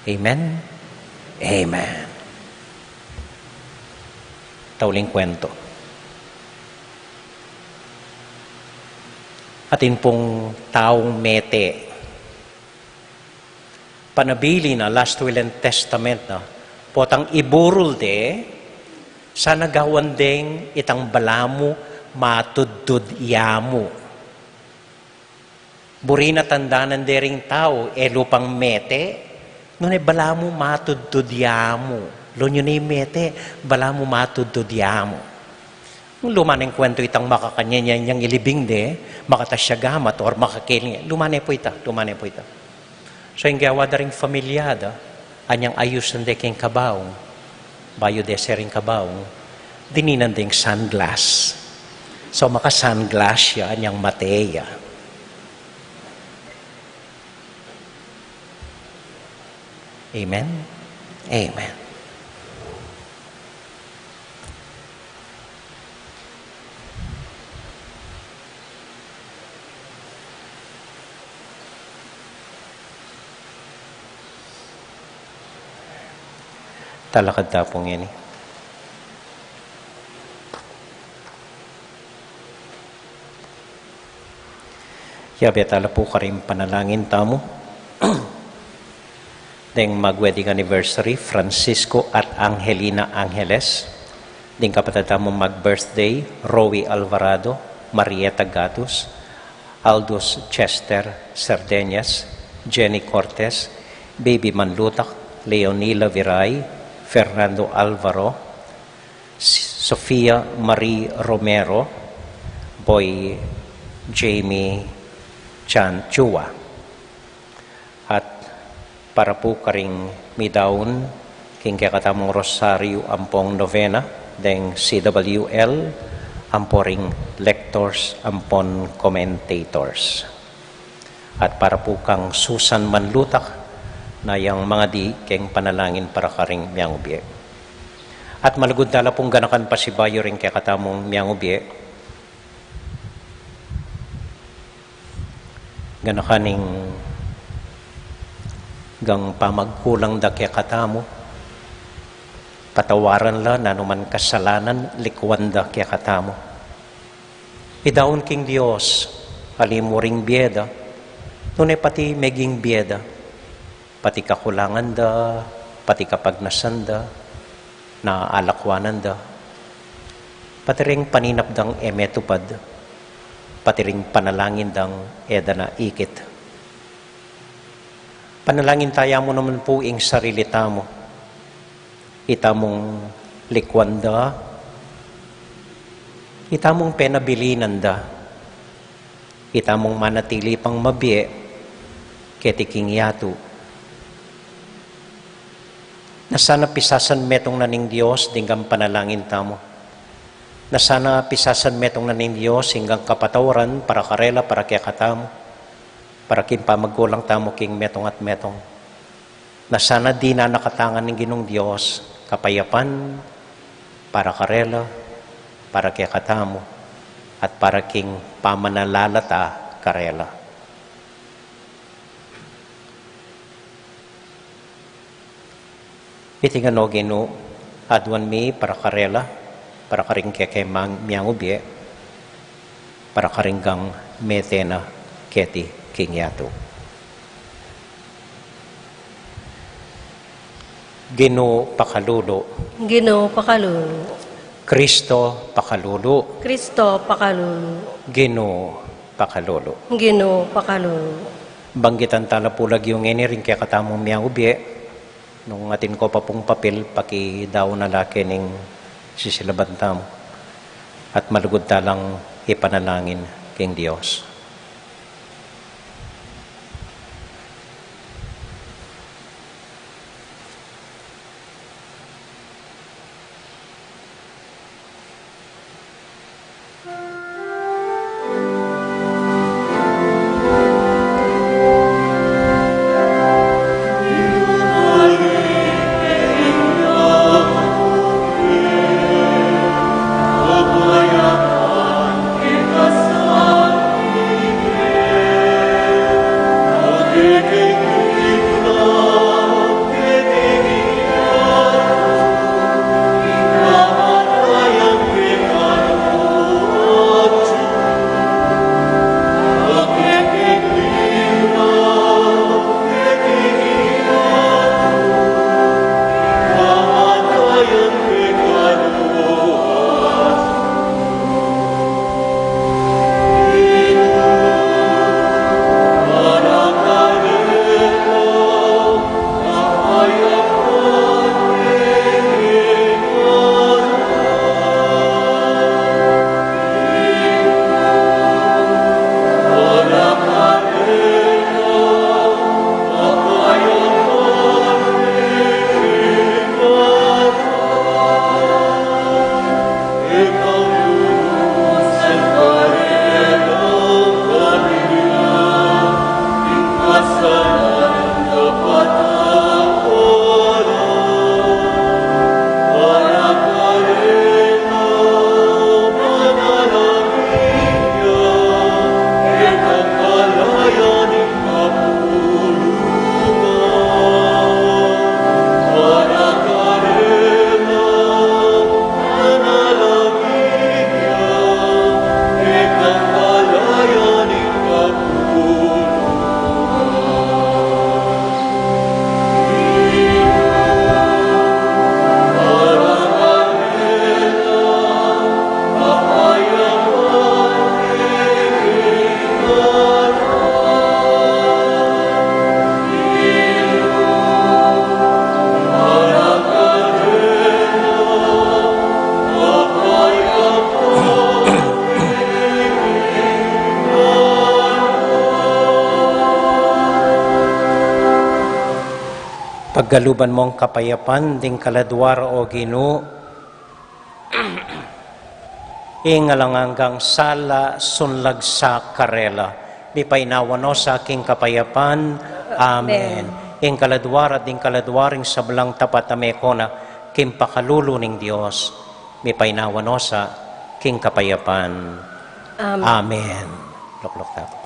Amen? Amen. Tauling kwento. Atin pong taong mete, panabili na last will and testament na, potang iburul de, sa nagawan ding itang balamu matudud yamu. Buri na tandanan dering tao, lupang mete, ngunit balamu matududyamu. Lo nyo na mete, balamu matududyamu. Nung lumaneng kwento itang makakanya niyang ilibing de, makatasyagamat or makakiling, lumane po ita. So yung gawa da rin familyada, anyang ayusan de king kabaong, bayo de sering kabaong, dininan ding sunglass. So maka-sunglass siya, anyang mateya. Amen? Amen. Talakad tapong yan eh. Kaya betala po karim panalangin tamo. Deng mag-wedding anniversary, Francisco at Angelina Angeles. Ding kapatid tamo mag-birthday, Rowie Alvarado, Marieta Gatus, Aldous Chester Sardeñas, Jenny Cortez, Baby Manlutak, Leonila Viray, Fernando Alvaro, Sofia Marie Romero, Boy Jamie Chan Chua. At para po karing midaon, king kakatamong Rosario Ampong Novena, deng CWL, amporing lectors, ampon commentators. At para po kang Susan Manlutak, na yung mga di keng panalangin para karing miyang ubye. At malugod dala pong ganakan pa si Bayo rin kakatamong miyang ubye. Ganakaning gang pamagkulang da kaya katamo. Patawaran la na naman kasalanan, likwan da kaya katamo. Idaon king Diyos, alimuring biyeda, nunay pati meging biyeda, pati kakulangan da, pati kapagnasan da, naaalakwanan da, pati ring paninapdang emetupad, pati ring panalangin dang eda na ikit. Panalangin tayo mo naman po ing sarili tamo, itamong likwan da, itamong penabilinan da, itamong manatili pang mabie, ketiking yatu. Nasana pisasan metong naning Diyos, dinggang panalangin tamo. Nasana pisasan metong naning Diyos, hinggang kapatawaran, para karela, para kaya katamo, para kimpa magkulang tamo king metong at metong. Nasana di na nakatangan ng Ginong Diyos, kapayapan, para karela, para kaya katamo, at para king pamanalalata karela. Itingan no Gino, adwan mi para karela, para karing kekemang miyang ubye, para karinggang metena keti kingyato. Gino pakalulo, Ginoo pakalulu. Kristo pakalulo, Kristo pakalulu. Gino pakalulo. Ginoo pakalulu. Banggitan tala pulag yung iniring kaya katamong miyang ubye, nung atin ko pa pong papel, paki daw na laki ning sisilaban tamo. At malugod talang ipanalangin king Diyos. Kepayapan, kekasih, Paggaluban mo ang kapayapan, ding kaladwar o Ginoo, ingalanganggang sala sunlag sa karela. Di painawano sa aking kapayapan. Amen. Ing kaladwar at ding kaladwaring sablang tapat amekona, kim pakalulo ning Dios. Di painawano sa aking kapayapan. Amen. Amen. Loklok tayo.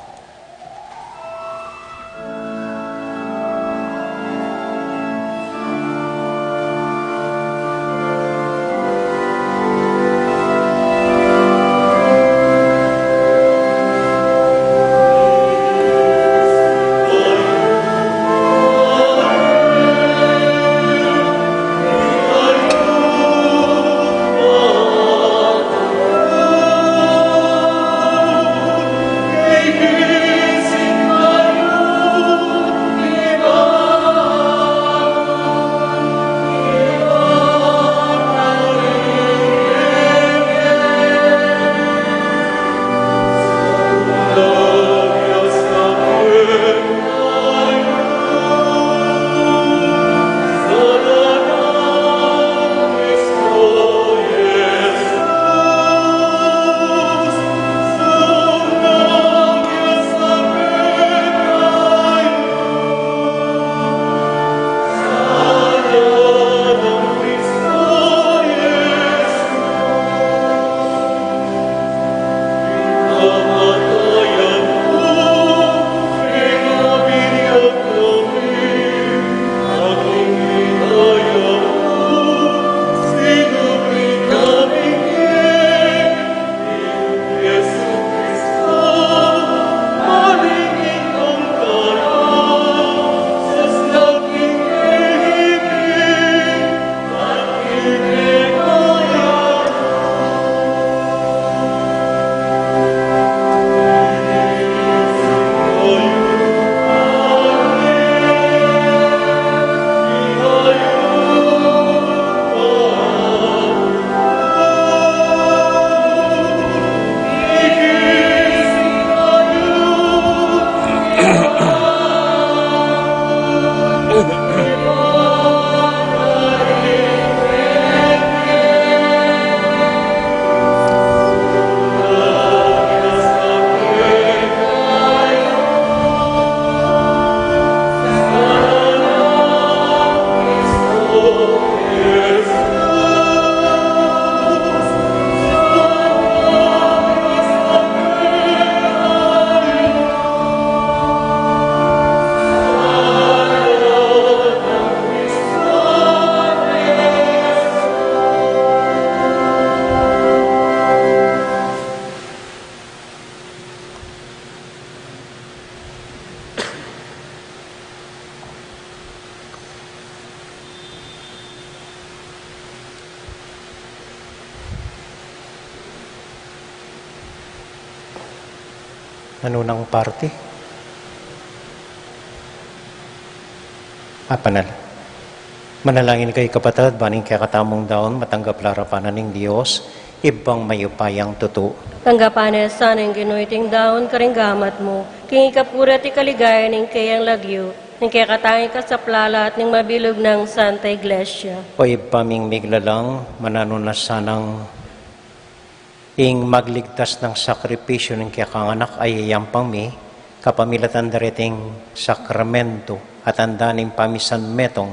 Ano nang party? Panal. Manalangin kay kapatid, baning kaya katamong daon, matanggap larapanan ng Diyos, ibang mayupayang tuto. Tanggapan sana ng ginuiting daon karinggamat mo, king ikapura ti kaligaya ng kayang lagyo, ng kaya katangi ka sa plala at ng mabilog ng Santa Iglesia. O ipaming miglalang, mananunas sanang ing magligtas ng sakripisyo ng kaya kanganak ay yampang mi, kapamilatan darating sakramento at andaning pamisan metong,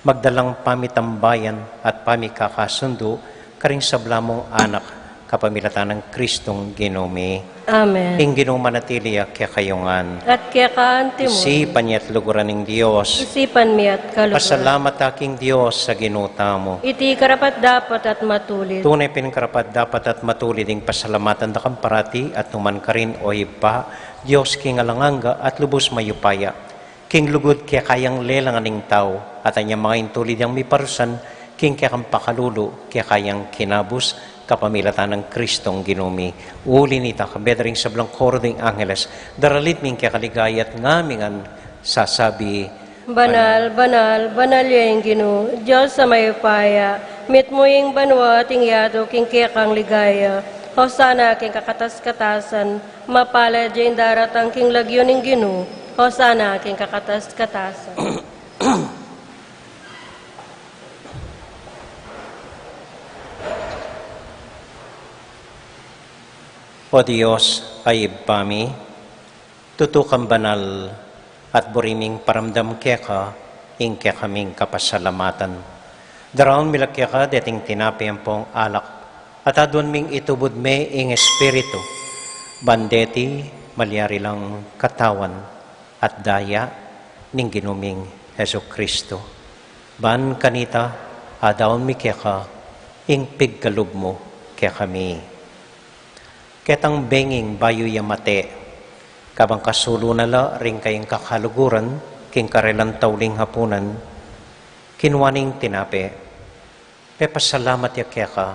magdalang pamitambayan at pamikakasundo, karing sablamong anak, kapamilatan ng Kristong Ginumi. Amen. Ing ginumanatiliya kaya kayungan. At kaya kaanti mo, Isipan niya at luguran ng Diyos. isipan mi at kalugar. Pasalamat aking Diyos sa ginuta mo. Iti karapat dapat at matulis. Tunay pinakarapat dapat at matulid ding pasalamatan da parati at numan ka rin o iba, Diyos king alanganga at lubos mayupaya. King lugod kaya kayang lelangan ng tao at anyang mga intulid yung miparusan, king kaya kang pakalulo kaya kayang kinabus, kapamilatan ng Kristong Ginumi. Uli nita, kabedring sa blang koro ding angeles, daralit ming kaya kaligayat ngamingan sasabi, Banal, banal, banal yung Gino, Diyos sa mayupaya, mit mo yung banwa at ingyado king kaya kang ligaya. Hosana king kakatas-katasan, mapala dyan daratang king lagyo ng Gino. Hosana king kakatas-katasan. O Diyos ay ibami, tutukang banal at buriming paramdam keka, ingke kaming kapasalamatan. Daraon milak keka deting tinapian pong alak, at adwan ming itubod me ing espiritu, bandeti malyari lang katawan at daya ning ginuming Heso Kristo. Ban kanita adaon mi keka ing pigkalub mo kaya kami. Ketang benging bayo yamate, kabang kasulo na la ring kayong kakaluguran, king karelang tauling hapunan, kinwaning tinape, pepasalamat ya kaya ka,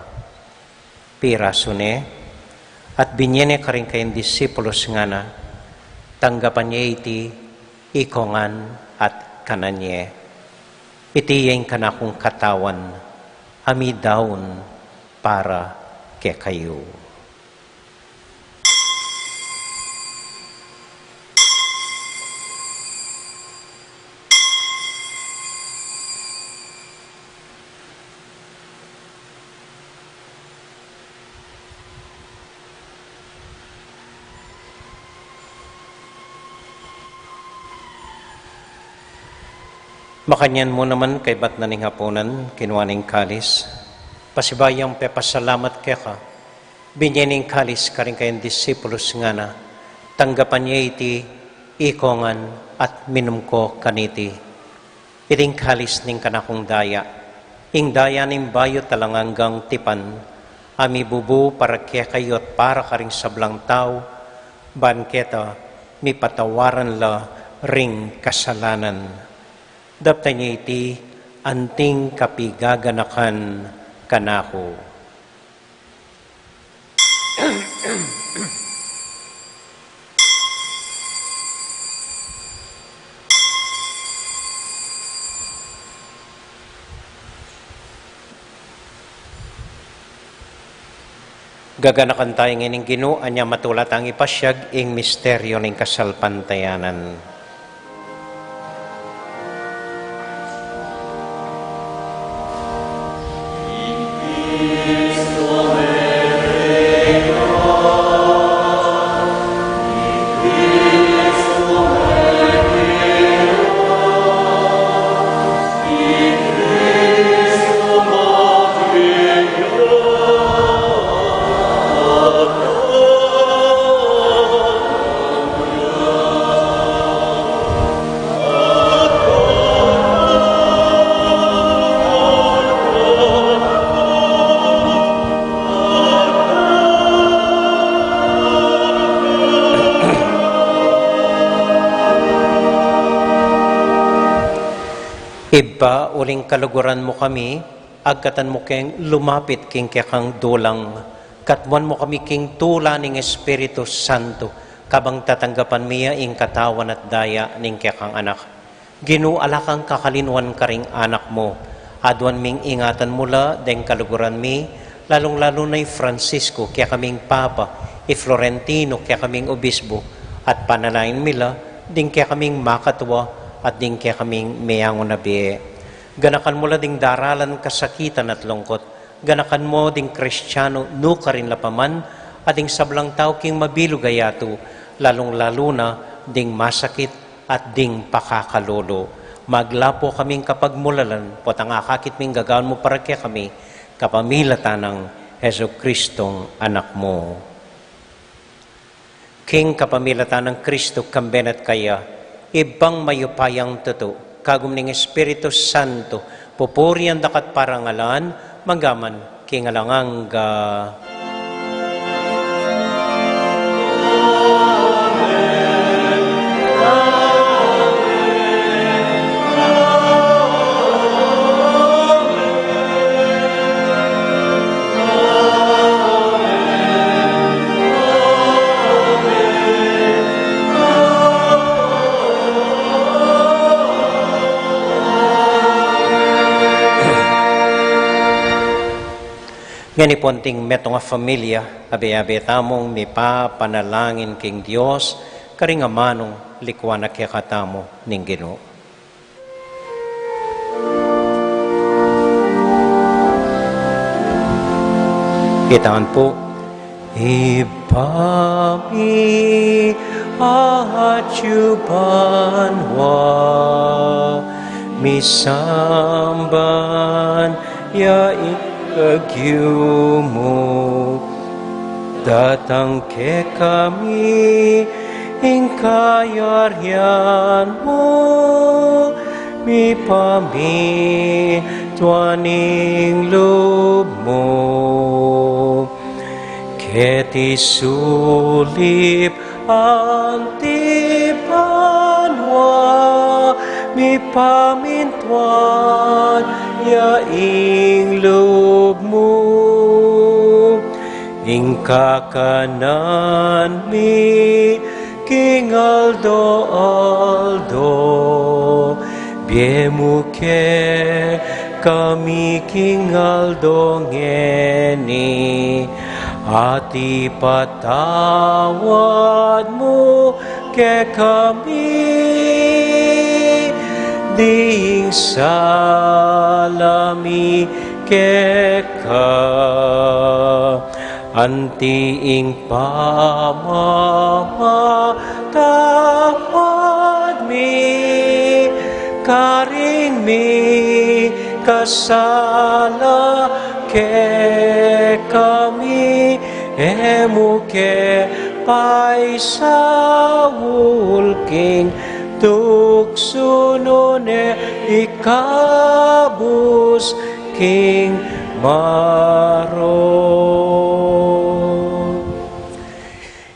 pirasune, at binyene ka rin kayong disipulos nga na, tanggapan niya iti, ikongan at kananye. Iti yung kanakong katawan, ami daon para kaya kayo. Makanyan mo naman kay bat na ning hapunan, kinuwaning kalis. Pasibayang pepasalamat kaya ka. Binyaning kalis ka rin kayong disipulos nga na. Tanggapan niya iti, ikongan at minum ko kaniti. Iting kalis ning kanakong daya. Ing daya ning bayo talanganggang tipan. Ami bubu para kaya kayo at para ka rin sablang tao. Banketa, mi patawaran la ring kasalanan. Dapta niya iti, anting kapigaganakan kanako. Gaganakan tayo ngayon Ginoo, anya matulat ang ipasyag ing misteryo ng kasalpantayanan. Iba, uling kaluguran mo kami, agkatan mo keng lumapit king kekang dulang, katwan mo kami king tula ning Espiritu Santo, kabang tatanggapan miya ing katawan at daya ning kekang anak. Ginuala kang kakalinwan ka ring anak mo, adwan ming ingatan mula, deng kaluguran mi, lalong-lalo na'y Francisco, kaya kaming Papa, Florentino, kaya kaming Obispo, at panalain mila, ding kaya kaming makatwa, at ding kaya kaming mayangon na biye. Ganakan mo la ding daralan kasakitan at lungkot. Ganakan mo ding Kristiyano no ka rin lapaman, at ding sablang tao king mabilo gayato, lalong-lalo na ding masakit at ding pakakalolo. Maglapo kaming kapagmulalan, pot ang akakit ming gagawin mo para kaya kami, kapamilatan ng Heso Kristong anak mo. King kapamilatan ng Kristo kambenat kaya, ibang mayupayang tuto, kagum ning Espiritu Santo, pupurian dakat parangalan, manggaman, kingalanganga. Ngani ponting metong familia, abe-abe tamong mi pa panalangin king Dios, karing amanong likwana kaya katamo ning Ginoo. Kitaan po, pami at yubanwa misamban ya ikagyumo datang ke kami ingkayaryan mo mi pami tuaning loob mo keti sulip ang tipanwa mi pamintuan yaing loob mo ingkakanan mi King Aldo biemuke kami King Aldo ngeni ati patawad mo ke kami ding salami ke ka antiing pamamatawad mi karing mi kasala ke kami emuke paisawul king tuksunone ikabus king maro.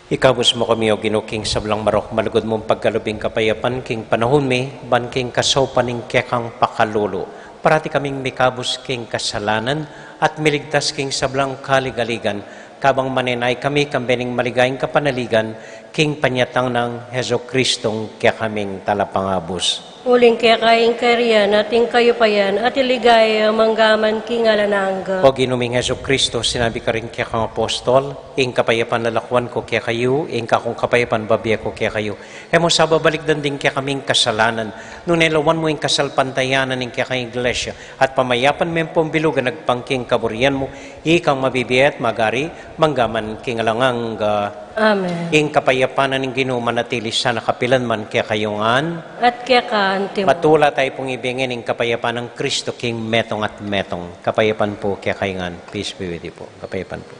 Ikabus mo kami o Ginoo King sablang marok malugod mong pagkalubing kapayapan king panahon mi ban king kasopaning kekang pakalulo. Parati kaming mikabus king kasalanan at miligtas king sablang kaligaligan. Kabang manenay kami kambening maligayang kapanaligan king panyatang ng Heso Kristong kaya kaming talapangabus. Uling kaya kaing kariyan, ating kayo pa yan, at iligaya manggaman kingalanangga. O ginuming Heso Kristo, sinabi ka rin kaya kang apostol, ing kapayapan lalakwan ko kaya kayo, ing kakong kapayapan babiya ko kaya kayo. Emo sa babalik din kaya kaming kasalanan, nung nelawan mo ing kasalpantayanan ing kaya kang iglesia, at pamayapan mo yung pumbilugan, nagpangking kaburian mo, ikang mabibiyat, magari, manggaman kingalangangga. Amen. Ing kapayapanan ng Ginoo manatili sa nakapilan man kaya kayongan. At kaya kaantim. Matula tayo pong ibingin ng kapayapaan ng Kristo King metong at metong. Kapayapan po kaya kayongan. Peace be with you po. Kapayapan po.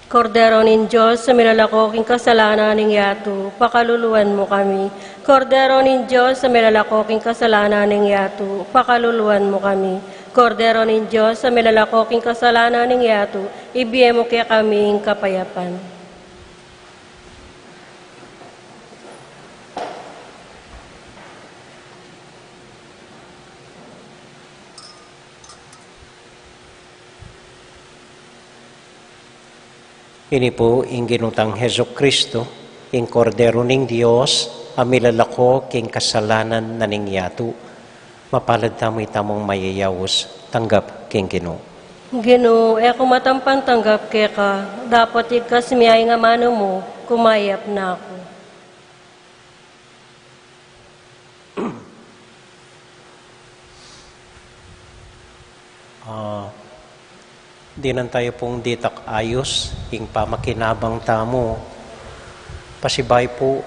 Kordero nin Diyos, sa milalakoking kasalanan ng yato, pakaluluan mo kami. Kordero nin Diyos, sa milalakoking kasalanan ng yato, pakaluluan mo kami. Kordero nin Diyos, sa milalakoking kasalanan ng yato, ibiye mo kaya kaming kapayapan. Ini po ing ginutang Heso Kristo, ing kordero ning Diyos, amilalako king kasalanan na ning yato. Mapalad tamo'y tamong mayayawos, tanggap king Ginoo. Ginoo, kung matampan tanggap kaya ka, dapat ikas miyay nga mano mo, kumayap na ako. Di nan tayo pong ditak ayos, ing pamakinabang tamo, pasibay po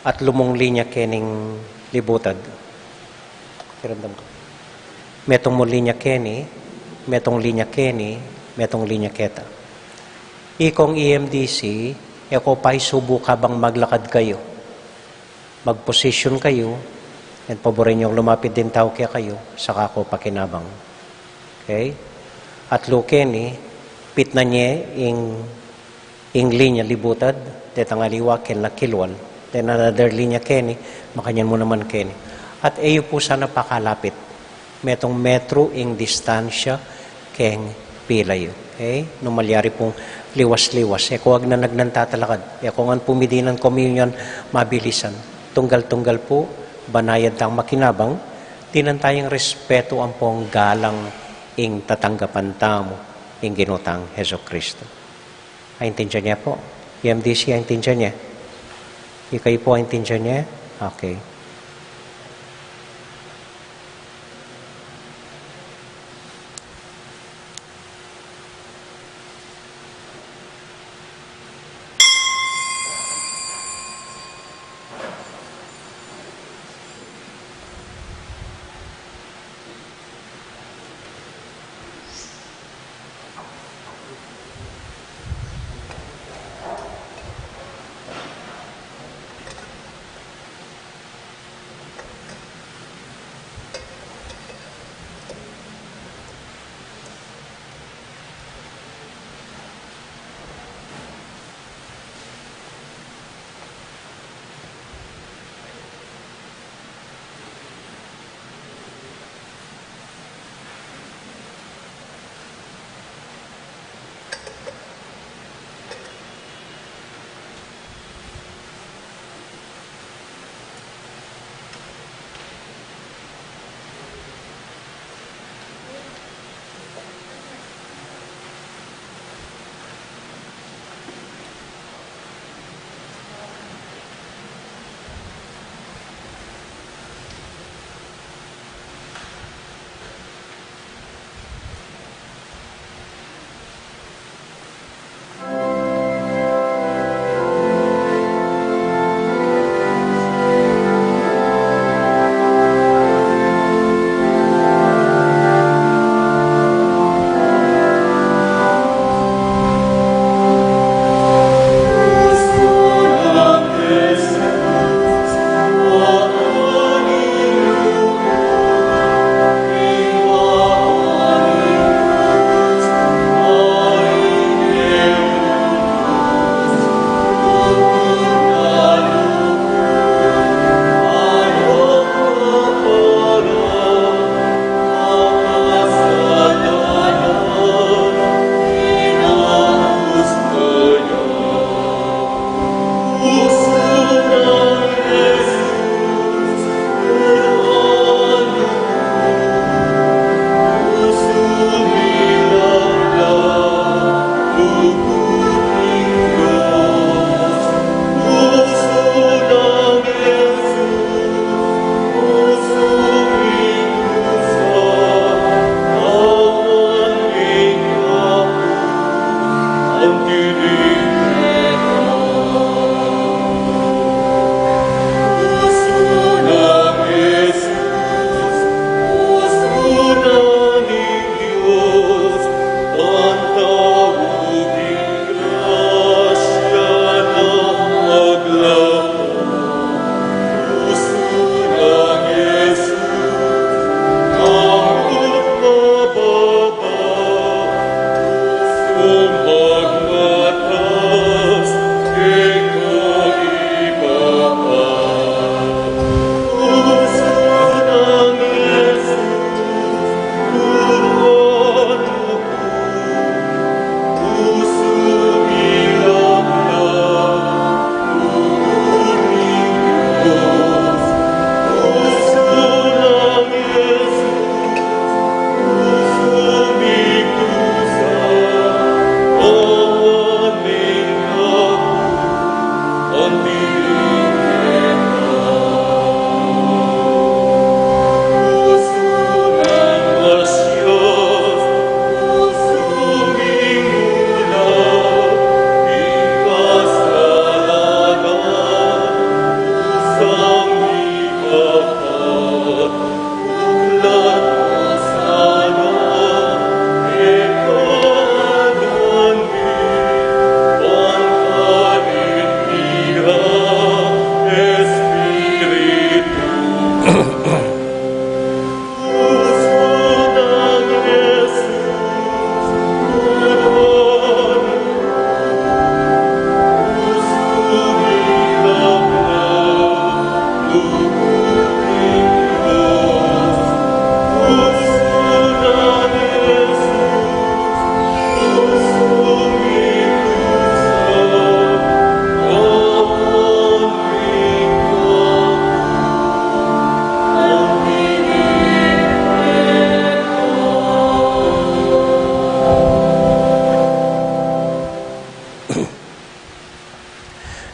at lumong linya kening libutad. Kirandam ko. Metong mo linya keni, metong linya keni, metong linya keta. Ikong EMDC, eko pa'y subo kabang maglakad kayo. Mag-position kayo, and paborin yung lumapit din tao kaya kayo, saka ko pakinabang. Okay? At lukeni, pit na niya ing linya libutad, detang aliwa ken lakilwal, then another linya keni, makanyan mo naman keni. At iyo po sana pakalapit, metong metro ing distansya keng pilayo. Okay? Nung malyari pong liwas-liwas, kuwag na nagnantatalakad, kung ang pumidinan communion, mabilisan. Tunggal-tunggal po, banayad tang makinabang, tinantayang respeto ang pong galang ing tatanggapan tamo ing ginutang Heso Kristo. Aintindihan niya po? EMDC, aintindihan niya? Ikay po aintindihan niya? Okay.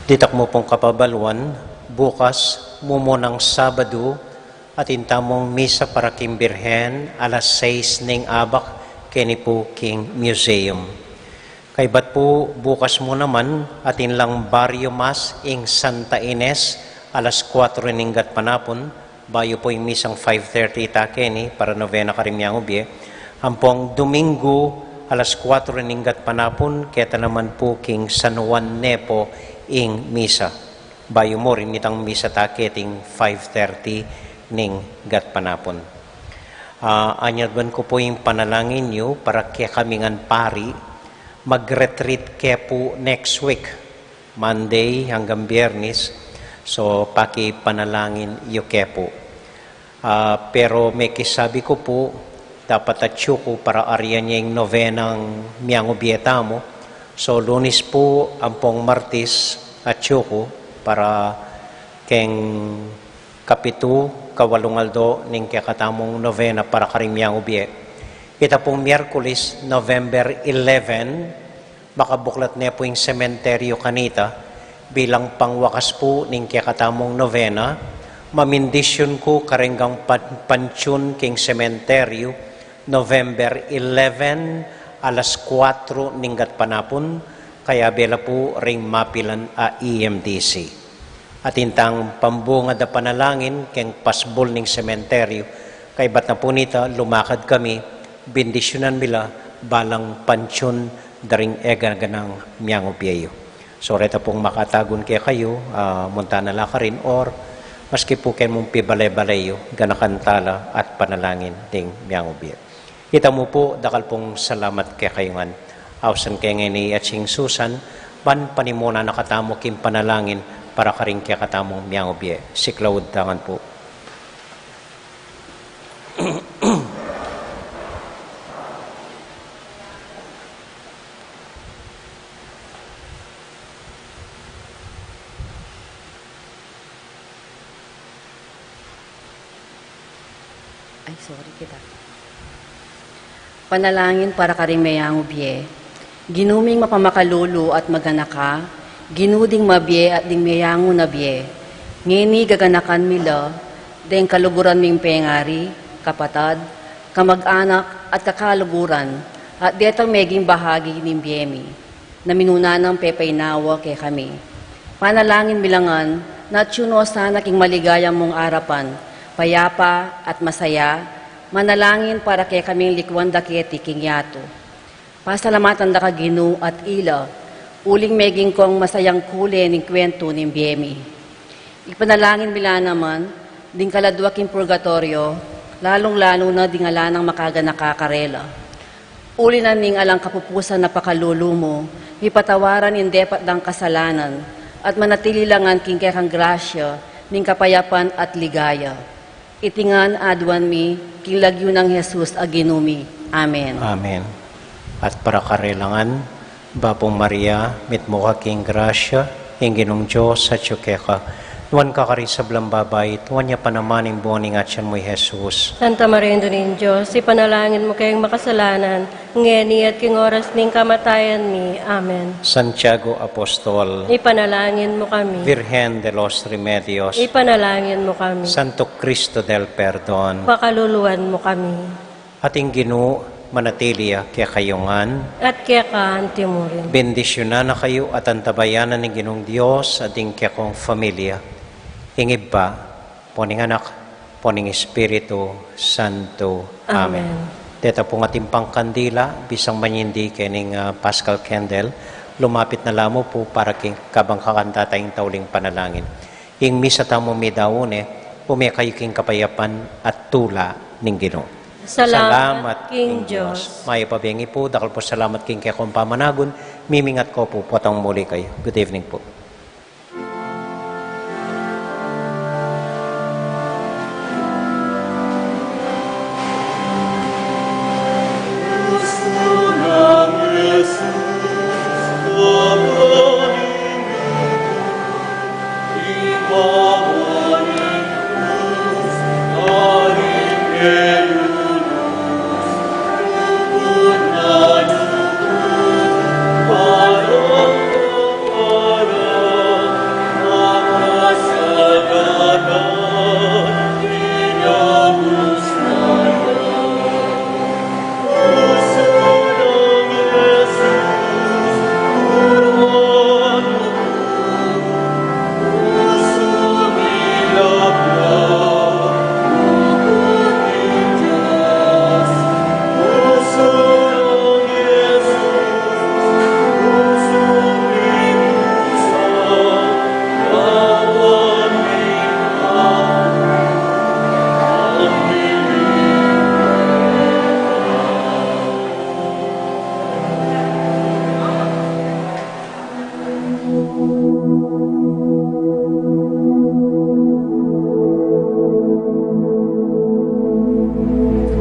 Ditak mo pong kapabalwan, bukas, mumunang Sabado, at intamong misa para Kimbirhen, alas 6 ning abak, kini po King Museum. Kaibat po, bukas mo naman, at inlang Barrio Mas, ing Santa Ines, alas 4 ninggat panapon, bayo po yung misang 5:30 takeni, para novena karimyang ubye. Ampong Domingo, alas 4 ninggat panapon, keta naman po King San Juan Nepo, ing misa. Bayo mo rin itang misa taketing 5:30 ning gat panapon. Anyadban ko po yung panalangin nyo para kaya kamingan pari. Mag-retreat kaya po next week, Monday hanggang Biyernes. So, panalangin yung kaya po. Pero may kisabi ko po, dapat atyo ko para aryan niya yung novenang miyang ubieta mo. So, Lunes po, ampong Martis, at Tiyoko, para keng Kapitu, Kawalungaldo, ning kakatamong novena para karimyang ubye. Kita pong Miyerkules, November 11, makabuklat niya po yung sementeryo kanita, bilang pangwakas po ning kakatamong novena, mamindisyon ko karenggang pansyon king sementeryo, November 11, alas 4 ninggat panapon, kaya bela po ring mapilan a EMDC. At intang pambunga da panalangin, keng pasbol ning sementeryo, kay bat na po nita, lumakad kami, bendisyonan mila, balang pansyon, daring egaganang miyang upiyayo. So, reta pong makatagon kaya kayo, munta na laka rin, or maski po kayo mong pibalay-balayo, ganakantala at panalangin ding miyang upiyayo. Kita mo po, dakal pong salamat kay kayungan. Awsan kay ngani at sing Susan, panimuna nakatamo kim panalangin para karing kaya katamong miyang obye. Siklawad tangan po. Ay, sorry kita. Panalangin para karing mayang ubye. Ginuming mapamakalulu at maganaka, ginuding mabye at ding mayango na bye. Ngini gaganakan mila, deng kaluguran ming pengari, kapatad, kamag-anak at kakaluguran, at detang meging bahagi ni biyemi. na minuna ng pepaynawa kay kami. Panalangin bilangan na tsuno sana king maligayang mong arapan, payapa at masaya, manalangin para kay kaming likwan daketi king yato. Pasalamatan da ka Ginoo at ila, uling meging kong masayang kule ning kwento ning biyemi. Ipanalangin bila naman, ding kaladwa king purgatorio, lalong-lalo na dingala ng makaga nakakarela. Uli na ning alang kapupusan na pakalulu mo, ipatawaran in depat dang kasalanan, at manatili langan king kekang grasya, ning kapayapan at ligaya. Itingan adwan mi, king lagyo ng Jesus aginumi. Amen. Amen. At para karelangan, Bapong Maria, mitmo ka king grasya, hinginong Diyos at yukeka, tuwan ka kari sa blambabay, tuwan niya panamaning buwaning at siyan mo'y Jesus. Santa Maria nin Diyos, ipanalangin mo kayong makasalanan, ngeni at king oras ning kamatayan ni. Amen. Santiago Apostol, Ipanalangin mo kami. Virgen de los Remedios, Ipanalangin mo kami. Santo Cristo del Perdon, Pakaluluan mo kami. ating Ginoo, manatiliya kaya kayongan, At kaya ka antimurin. bendisyonan na kayo at antabayanan ng Ginoong Diyos ating kaya kong familia. Hingib ba, poning anak, poning Espiritu Santo. Amen. Dito pong ating pangkandila, bisang manyindi kening Paschal Candle, lumapit na lamo po para kabang kakanta tayong tauling panalangin. Ing misa tamo mi daone, pumiyakayo king kapayapan at tula ng Ginoo. Salamat, King Diyos. Maya pabengi po, dakal po salamat king kaya kong pamanagon, mimingat ko po, potong muli kayo. Good evening po.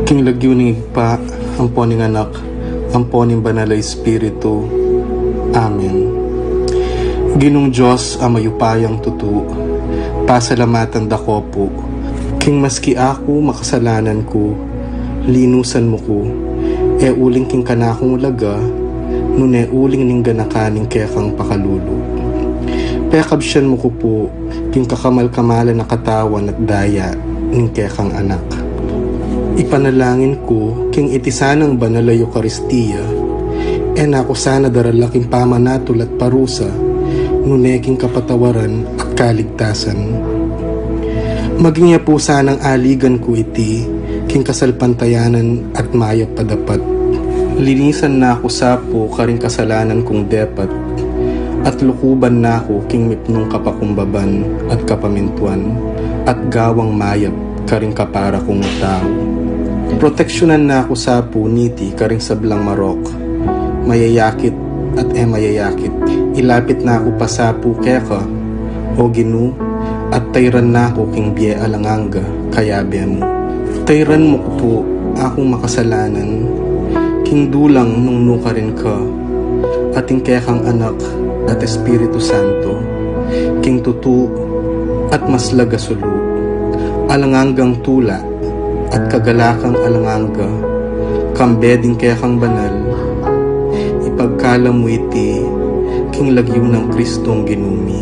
King lagyo ni pa, amponing anak, amponing banal na Espiritu. Amen. Ginong Diyos amayupayang tutu, pasalamatan dako po. King maski ako makasalanan ko, linusan mo ko, uling king kanakong laga, nune uling ning ganakaning kekang pakalulu. Pekabsyan mo ko po, king kakamal-kamalan na katawan at daya, ning kekang anak. Ipanalangin ko, king itisanang banal na Eucharistia, nako sana daralaking pamanatul at parusa, nuneking kapatawaran at kaligtasan. Maging niya po sanang aligan ko iti, king kasalpantayanan at mayap padapat. Linisan na ako sapo karing kasalanan kong depat, at lukuban na ako king mipnong kapakumbaban at kapamintuan, at gawang mayap karing kapara kong tao. Proteksyonan na ako sa puniti karing sablang marok, mayayakit at mayayakit. Ilapit na ako pa sa keka, o Ginu, at tayran na ako king biye alanganga, kaya biya mo. Tayran mo ko po akong makasalanan, king dulang nung nuka rin ka, ating kekang anak at Espiritu Santo, king tutu at maslaga sulu, alanganggang tula, at kagalakang alanganga, kambeding kekang banal, ipagkala mo iti, king lagyo ng Kristong ginumi.